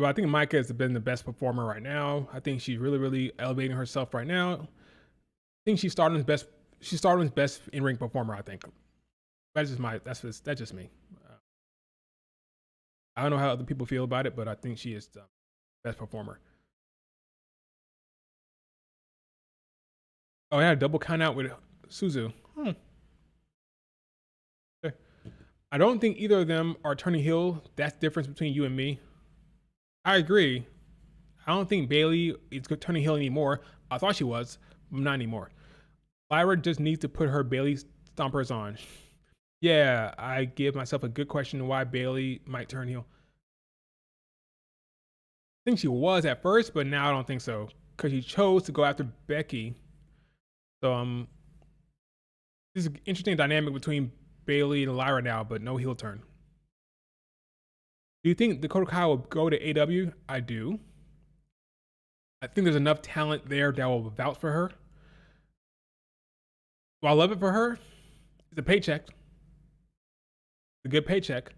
but I think Micah has been the best performer right now. I think she's really, really elevating herself right now. I think she's Stardom's best. She's Stardom's best in-ring performer. I think that's just me. I don't know how other people feel about it, but I think she is the best performer. Oh, I had a double count out with Suzu. Okay. I don't think either of them are turning heel. That's the difference between you and me. I agree. I don't think Bailey is turning heel anymore. I thought she was, but not anymore. Lyra just needs to put her Bailey stompers on. Yeah, I give myself a good question why Bailey might turn heel. I think she was at first, but now I don't think so. Because she chose to go after Becky. So this is an interesting dynamic between Bailey and Lyra now, but no heel turn. Do you think Dakota Kai will go to AEW? I do. I think there's enough talent there that will vouch for her. Do I love it for her? It's a paycheck. It's a good paycheck.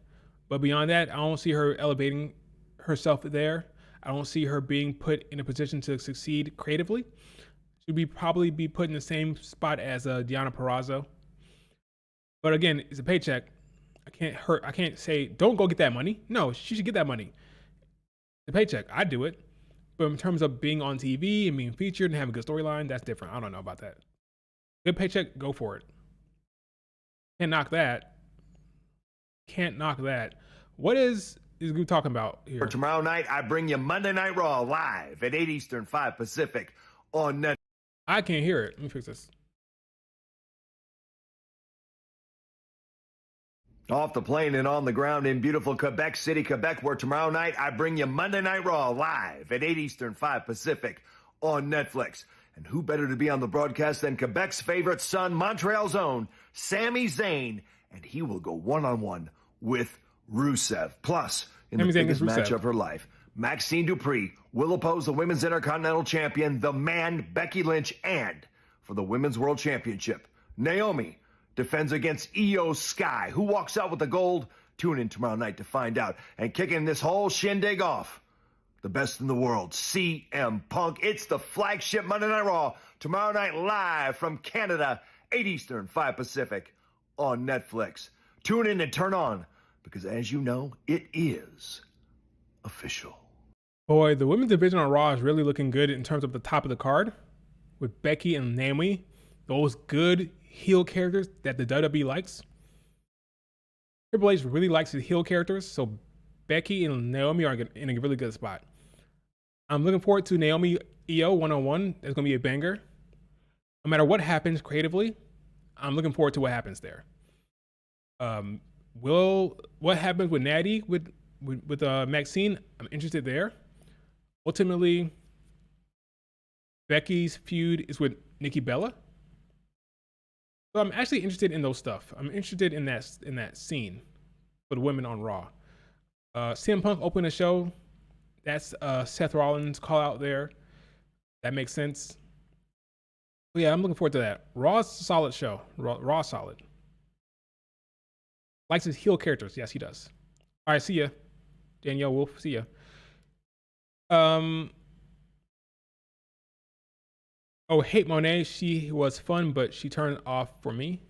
But beyond that, I don't see her elevating herself there. I don't see her being put in a position to succeed creatively. She'd probably be put in the same spot as Deonna Purrazzo. But again, it's a paycheck. I can't say, don't go get that money. No, she should get that money. The paycheck, I'd do it. But in terms of being on TV and being featured and having a good storyline, that's different. I don't know about that. Good paycheck, go for it. Can't knock that. Can't knock that. What is we talking about here? For tomorrow night, I bring you Monday Night Raw live at 8 Eastern, 5 Pacific on Netflix. I can't hear it. Let me fix this. Off the plane and on the ground in beautiful Quebec City, Quebec, where tomorrow night I bring you Monday Night Raw live at 8 Eastern, 5 Pacific on Netflix. And who better to be on the broadcast than Quebec's favorite son, Montreal's own, Sami Zayn. And he will go one-on-one with Rusev. Plus, in the biggest match of her life, Maxine Dupree will oppose the Women's Intercontinental Champion, the Man, Becky Lynch, and for the Women's World Championship, Naomi defends against Io Sky. Who walks out with the gold? Tune in tomorrow night to find out. And kicking this whole shindig off, the best in the world, CM Punk. It's the flagship Monday Night Raw tomorrow night live from Canada, 8 Eastern, 5 Pacific on Netflix. Tune in and turn on because, as you know, it is official. Boy, the women's division on Raw is really looking good in terms of the top of the card with Becky and Naomi. Those good heel characters that the WWE likes. Triple H really likes his heel characters, so Becky and Naomi are in a really good spot. I'm looking forward to Naomi Io one-on-one. That's going to be a banger. No matter what happens creatively, I'm looking forward to what happens there. What happens with Natty with Maxine? I'm interested there. Ultimately, Becky's feud is with Nikki Bella. So I'm actually interested in those stuff. I'm interested in that scene for the women on Raw. CM Punk opened a show. That's Seth Rollins call out there. That makes sense. But yeah, I'm looking forward to that. Raw's a solid show. Raw solid. Likes his heel characters. Yes, he does. All right, see ya. Danielle Wolf, see ya. Oh, Hate Monet, she was fun, but she turned off for me.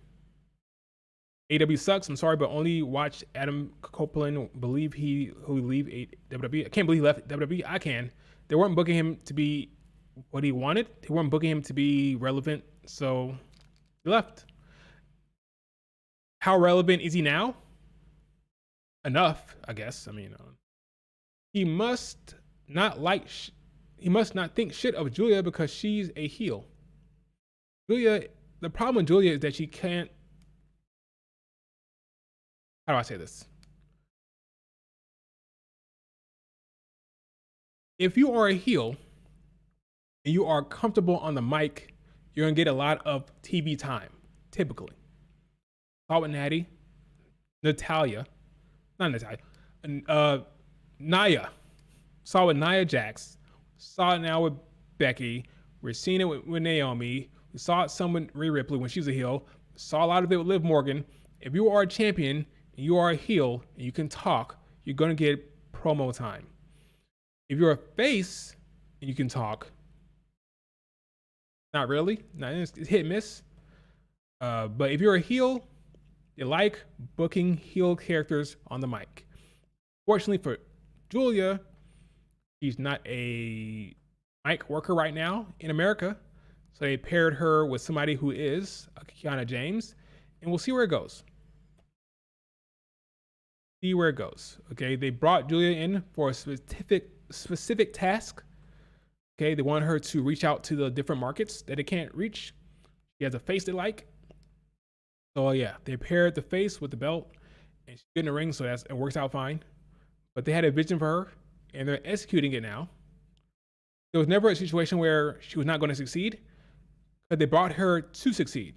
AW sucks. I'm sorry, but only watch Adam Copeland believe he who leave WWE. I can't believe he left WWE. I can. They weren't booking him to be what he wanted. They weren't booking him to be relevant, so he left. How relevant is he now? Enough, I guess. I mean, he must not like he must not think shit of Julia because she's a heel. Julia, the problem with Julia is that she can't. How do I say this? If you are a heel and you are comfortable on the mic, you're gonna get a lot of TV time, typically. Saw with Natty, Natalia, not Natalia, Nia. Saw with Nia Jax. Saw it now with Becky. We're seeing it with Naomi. We saw it some with Rhea Ripley when she's a heel. Saw a lot of it with Liv Morgan. If you are a champion and you are a heel and you can talk, you're gonna get promo time. If you're a face and you can talk, not really. It's hit and miss. But if you're a heel, you like booking heel characters on the mic. Fortunately for Julia, she's not a mic worker right now in America. So they paired her with somebody who is Kiana James, and we'll see where it goes. Okay, they brought Julia in for a specific task. Okay, they want her to reach out to the different markets that they can't reach. She has a face they like. So yeah, they paired the face with the belt, and she's in the ring, so it works out fine. But they had a vision for her, and they're executing it now. There was never a situation where she was not going to succeed, but they brought her to succeed.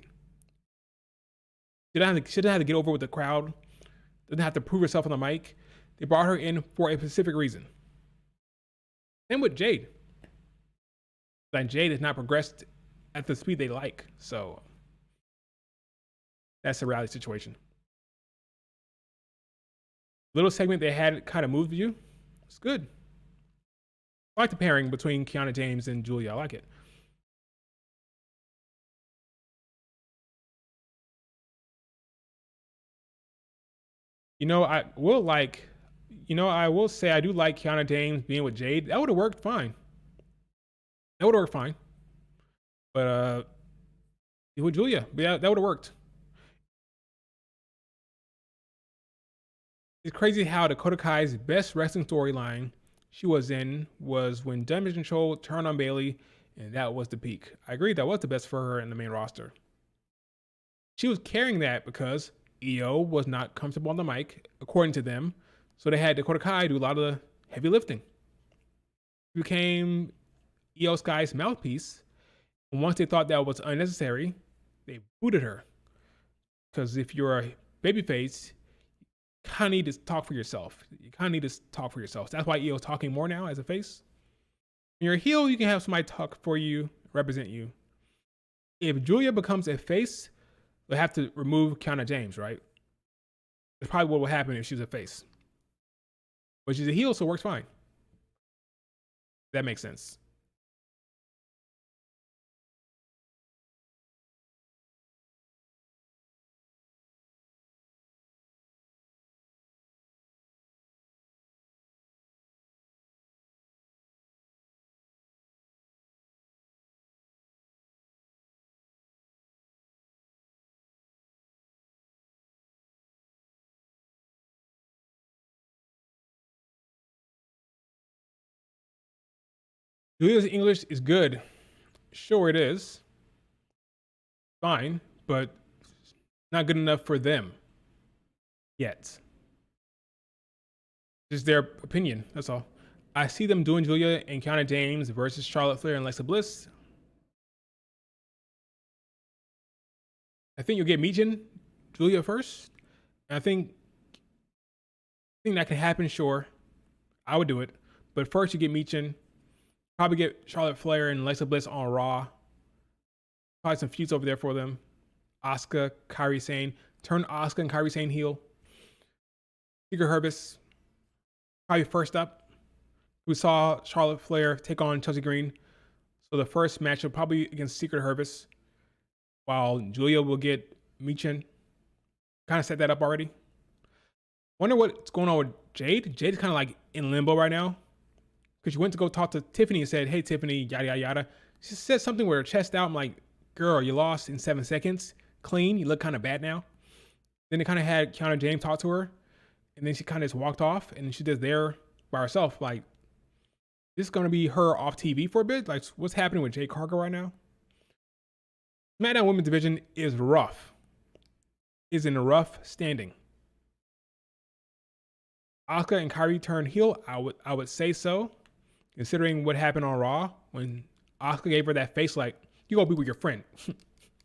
She didn't have to get over with the crowd. Doesn't have to prove herself on the mic. They brought her in for a specific reason. Same with Jade. And Jade has not progressed at the speed they like. So that's a reality situation. Little segment they had kind of moved you. It's good. I like the pairing between Kiana James and Julia. I like it. I will say I do like Kiana James being with Jade. That would have worked fine. But with Julia, but yeah, that would have worked. It's crazy how Dakota Kai's best wrestling storyline she was in was when Damage Control turned on Bayley, and that was the peak. I agree, that was the best for her in the main roster. She was carrying that because EO was not comfortable on the mic, according to them, so they had Dakota Kai do a lot of the heavy lifting. She became EO Sky's mouthpiece, and once they thought that was unnecessary, they booted her. Because if you're a babyface, you kind of need to talk for yourself. That's why EO's talking more now as a face. When you're a heel, you can have somebody talk for you, represent you. If Julia becomes a face, they'll have to remove Kiana James, right? That's probably what will happen if she's a face. But she's a heel, so it works fine. That makes sense. Julia's English is good. Sure, it is. Fine, but not good enough for them yet. Just their opinion, that's all. I see them doing Julia and Kiana James versus Charlotte Flair and Alexa Bliss. I think you'll get Michin, Julia first. And I think that can happen, sure. I would do it. But first you get Michin. Probably get Charlotte Flair and Alexa Bliss on Raw. Probably some feuds over there for them. Asuka, Kairi Sane. Turn Asuka and Kairi Sane heel. Secret Herbis. Probably first up. We saw Charlotte Flair take on Chelsea Green. So the first match will probably against Secret Herbis. While Julia will get Michin. Kind of set that up already. Wonder what's going on with Jade. Jade's kind of like in limbo right now. Because she went to go talk to Tiffany and said, hey, Tiffany, yada, yada, yada. She said something with her chest out. I'm like, girl, you lost in 7 seconds. Clean. You look kind of bad now. Then they kind of had Kiana James talk to her. And then she kind of just walked off. And she's just there by herself. Like, this is going to be her off TV for a bit? Like, what's happening with Jade Cargill right now? SmackDown Women's Division is rough. Is in a rough standing. Asuka and Kairi turned heel. I would say so, considering what happened on Raw when Asuka gave her that face like, you gonna be with your friend. You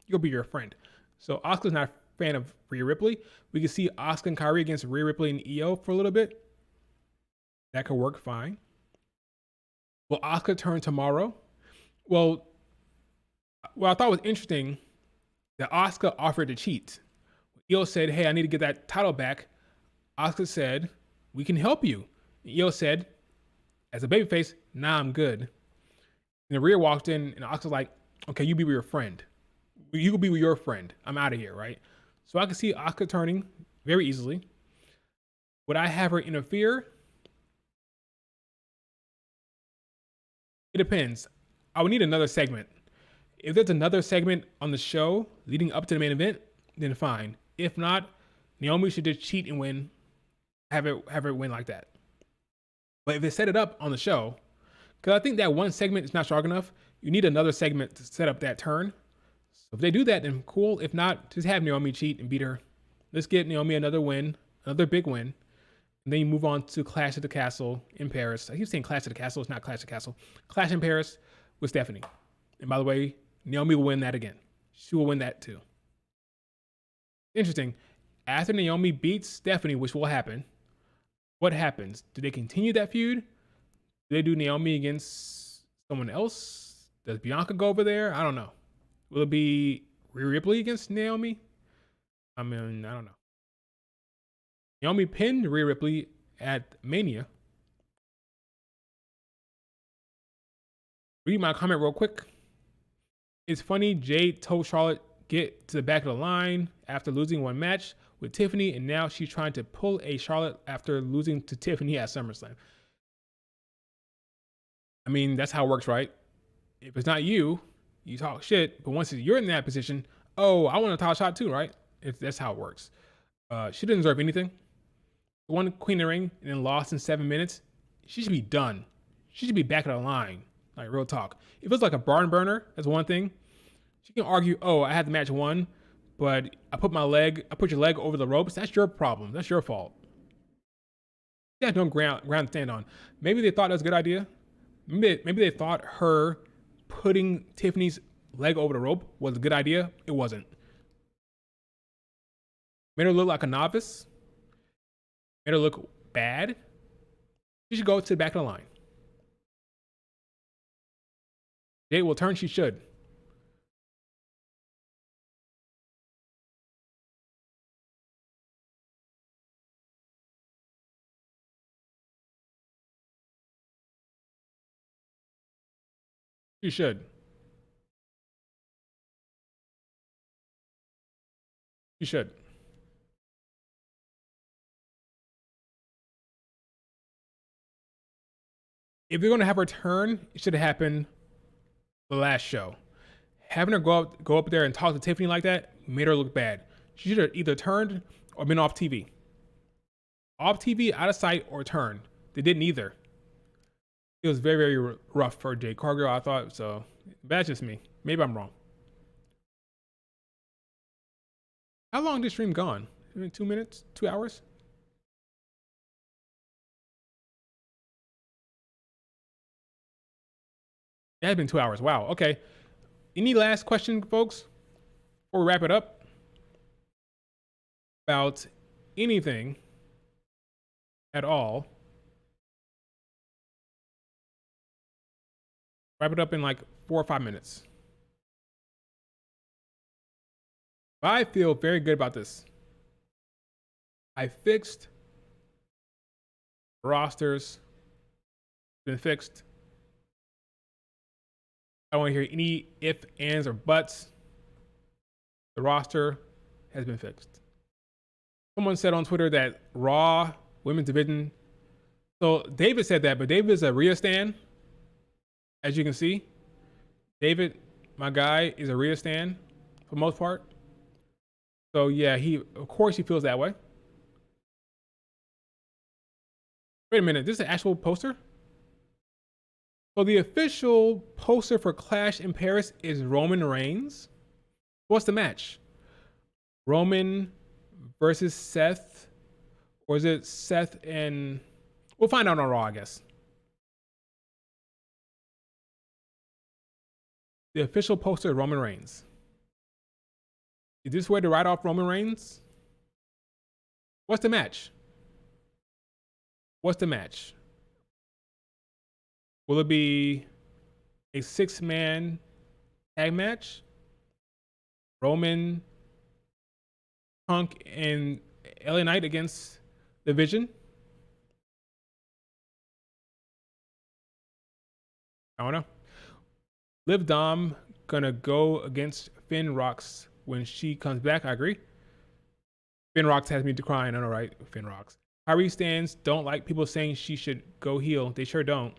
gonna be your friend. So Asuka's not a fan of Rhea Ripley. We can see Asuka and Kairi against Rhea Ripley and Io for a little bit. That could work fine. Will Asuka turn tomorrow? Well, what I thought was interesting that Asuka offered to cheat. Io said, hey, I need to get that title back. Asuka said, we can help you. And Io said, as a babyface, nah, I'm good. And Rhea walked in and Asuka's like, okay, you be with your friend. You could be with your friend. I'm out of here, right? So I can see Asuka turning very easily. Would I have her interfere? It depends. I would need another segment. If there's another segment on the show leading up to the main event, then fine. If not, Naomi should just cheat and win. Have her win like that. But if they set it up on the show, because I think that one segment is not strong enough, you need another segment to set up that turn. So if they do that, then cool. If not, just have Naomi cheat and beat her. Let's get Naomi another win, another big win. And then you move on to Clash at the Castle in Paris. I keep saying Clash at the Castle. It's not Clash at the Castle. Clash in Paris with Stephanie. And by the way, Naomi will win that again. She will win that too. Interesting. After Naomi beats Stephanie, which will happen, what happens? Do they continue that feud? Do they do Naomi against someone else? Does Bianca go over there? I don't know. Will it be Rhea Ripley against Naomi? I mean, I don't know. Naomi pinned Rhea Ripley at Mania. Read my comment real quick. It's funny, Jade told Charlotte get to the back of the line after losing one match with Tiffany, and now she's trying to pull a Charlotte after losing to Tiffany at SummerSlam. I mean, that's how it works, right? If it's not you, you talk shit, but once you're in that position, oh, I want a title shot too, right? That's how it works. She didn't deserve anything. Won Queen of the Ring and then lost in 7 minutes. She should be done. She should be back of the line. Like, real talk. If it's like a barn burner, that's one thing. She can argue, oh, I had the match won, but I put your leg over the ropes. That's your problem. That's your fault. You have no ground to stand on. Maybe they thought that was a good idea. Maybe they thought her putting Tiffany's leg over the rope was a good idea. It wasn't. Made her look like a novice. Made her look bad. She should go to the back of the line. Jade will turn. She should. She should. She should. If you're going to have her turn, it should have happened the last show. Having her go up there and talk to Tiffany like that made her look bad. She should have either turned or been off TV. Off TV, out of sight, or turned. They didn't either. It was very, very rough for Jade Cargill, I thought. So that's just me. Maybe I'm wrong. How long did this stream gone? 2 minutes? 2 hours? It has been 2 hours. Wow. Okay. Any last question, folks, before we wrap it up? About anything at all? Wrap it up in like 4 or 5 minutes. I feel very good about this. I fixed rosters. Been fixed. I don't want to hear any ifs, ands, or buts. The roster has been fixed. Someone said on Twitter that Raw Women's Division. So David said that, but David is a Rhea stan. As you can see, David, my guy, is a Rhea stan for the most part. So yeah, of course he feels that way. Wait a minute, this is an actual poster? So the official poster for Clash in Paris is Roman Reigns. What's the match? Roman versus Seth, or is it Seth and? We'll find out on Raw, I guess. The official poster is Roman Reigns. Is this way to write off Roman Reigns? What's the match? What's the match? Will it be a 6-man tag match? Roman, Punk, and LA Knight against the Vision? I don't know. Liv Dom gonna go against Finn Rocks when she comes back. I agree. Finn Rocks has me crying. I know, right? Finn Rocks. Kyrie stands don't like people saying she should go heel. They sure don't.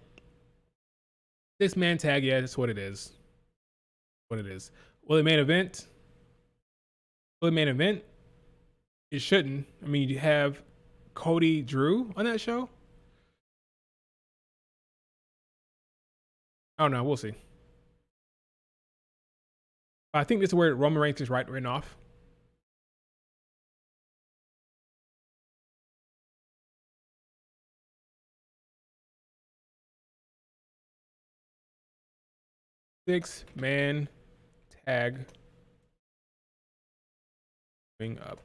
6-man tag, yeah, that's what it is. What it is. Will it main event? Will it main event? It shouldn't. I mean, you have Cody Drew on that show. I don't know. We'll see. I think this is where Roman Reigns is written off. Six-man tag going up.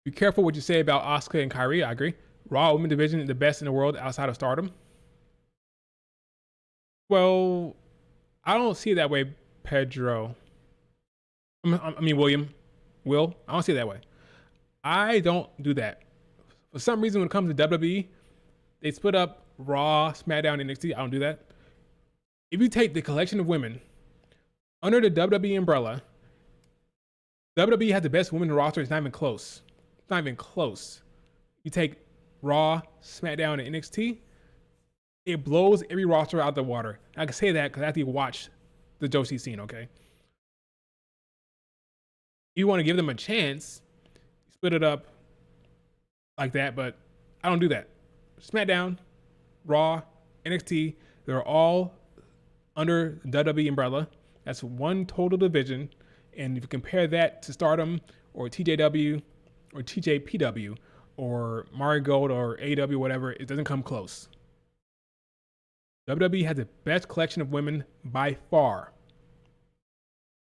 Be careful what you say about Asuka and Kyrie. I agree. Raw Women's Division is the best in the world outside of Stardom. Well, I don't see it that way, Pedro. I mean, Will. I don't see it that way. I don't do that. For some reason, when it comes to WWE, they split up Raw, SmackDown, and NXT. I don't do that. If you take the collection of women under the WWE umbrella, WWE has the best women's roster. It's not even close. It's not even close. You take Raw, SmackDown, and NXT, it blows every roster out the water. I can say that because I actually watched the Joshi scene, okay? You want to give them a chance, split it up like that, but I don't do that. SmackDown, Raw, NXT, they're all under the WWE umbrella. That's one total division. And if you compare that to Stardom or TJW or TJPW or Marigold or AW, whatever, it doesn't come close. WWE has the best collection of women by far.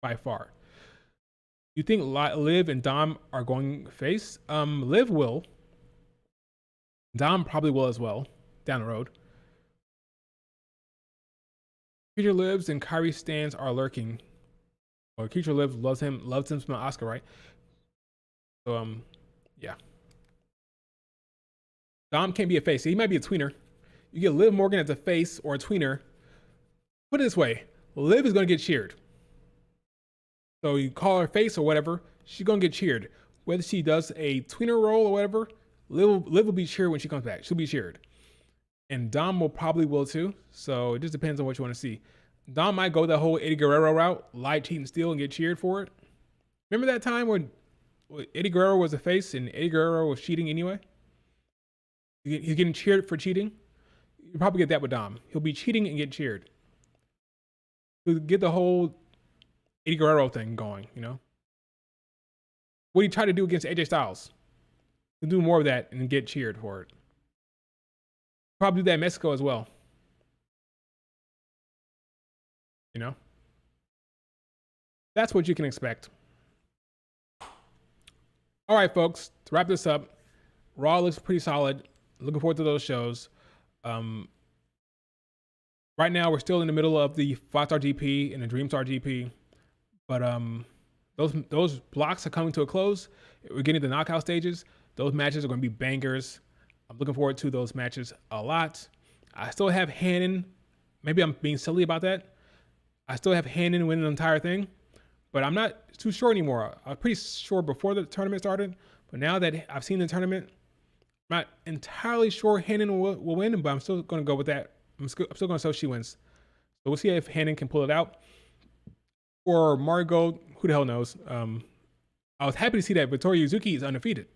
By far. You think Liv and Dom are going face? Liv will. Dom probably will as well down the road. Creature lives and Kyrie stands are lurking. Or Creature lives loves him from Oscar, right? So yeah. Dom can't be a face. He might be a tweener. You get Liv Morgan as a face or a tweener. Put it this way, Liv is gonna get cheered. So you call her face or whatever, she's gonna get cheered. Whether she does a tweener role or whatever, Liv will be cheered when she comes back. She'll be cheered. And Dom will too. So it just depends on what you want to see. Dom might go the whole Eddie Guerrero route, lie, cheat, and steal, and get cheered for it. Remember that time when Eddie Guerrero was a face and Eddie Guerrero was cheating anyway? He's getting cheered for cheating. You probably get that with Dom. He'll be cheating and get cheered. He'll get the whole Eddie Guerrero thing going, you know? What he tried to do against AJ Styles. He'll do more of that and get cheered for it. Probably do that in Mexico as well. You know? That's what you can expect. All right, folks, to wrap this up, Raw looks pretty solid. Looking forward to those shows. Right now, we're still in the middle of the 5-star GP and the Dreamstar GP. But those blocks are coming to a close. We're getting the knockout stages. Those matches are going to be bangers. I'm looking forward to those matches a lot. I still have Hannon. Maybe I'm being silly about that. I still have Hannon winning the entire thing, but I'm not too sure anymore. I was pretty sure before the tournament started, but now that I've seen the tournament, I'm not entirely sure Hannon will win, but I'm still going to go with that. I'm still going to say she wins. So we'll see if Hannon can pull it out. Or Marigold, who the hell knows? I was happy to see that Victoria Yuzuki is undefeated.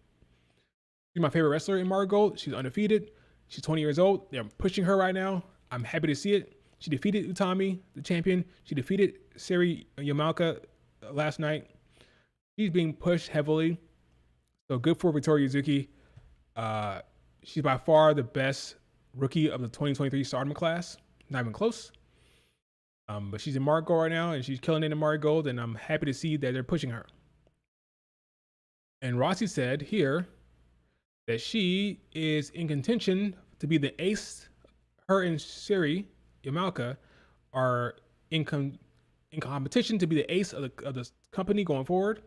She's my favorite wrestler in Marigold. She's undefeated. She's 20 years old. They're pushing her right now. I'm happy to see it. She defeated Utami, the champion. She defeated Sari Yamalka last night. She's being pushed heavily. So good for Victoria Yuzuki. She's by far the best rookie of the 2023 Stardom class. Not even close. But she's in Marigold right now, and she's killing it in Marigold, and I'm happy to see that they're pushing her. And Rossi said here that she is in contention to be the ace. Her and Sari Yamalka are in competition to be the ace of the company going forward.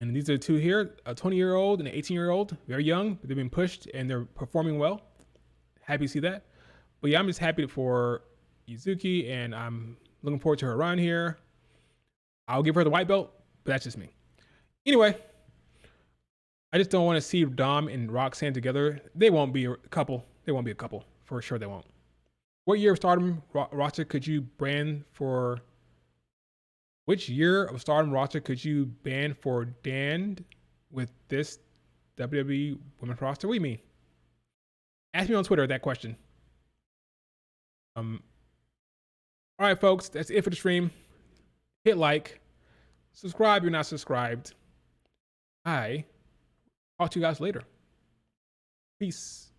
And these are the two here, a 20-year-old and an 18-year-old, very young, but they've been pushed and they're performing well. Happy to see that. But yeah, I'm just happy for Yuzuki, and I'm looking forward to her run here. I'll give her the white belt, but that's just me. Anyway, I just don't want to see Dom and Roxanne together. They won't be a couple. They won't be a couple. For sure they won't. What year of Stardom roster could you brand for... Which year of Stardom roster could you ban for Dan with this WWE Women's roster? What do you mean? Ask me on Twitter that question. All right, folks, that's it for the stream. Hit like, subscribe if you're not subscribed. I'll talk to you guys later. Peace.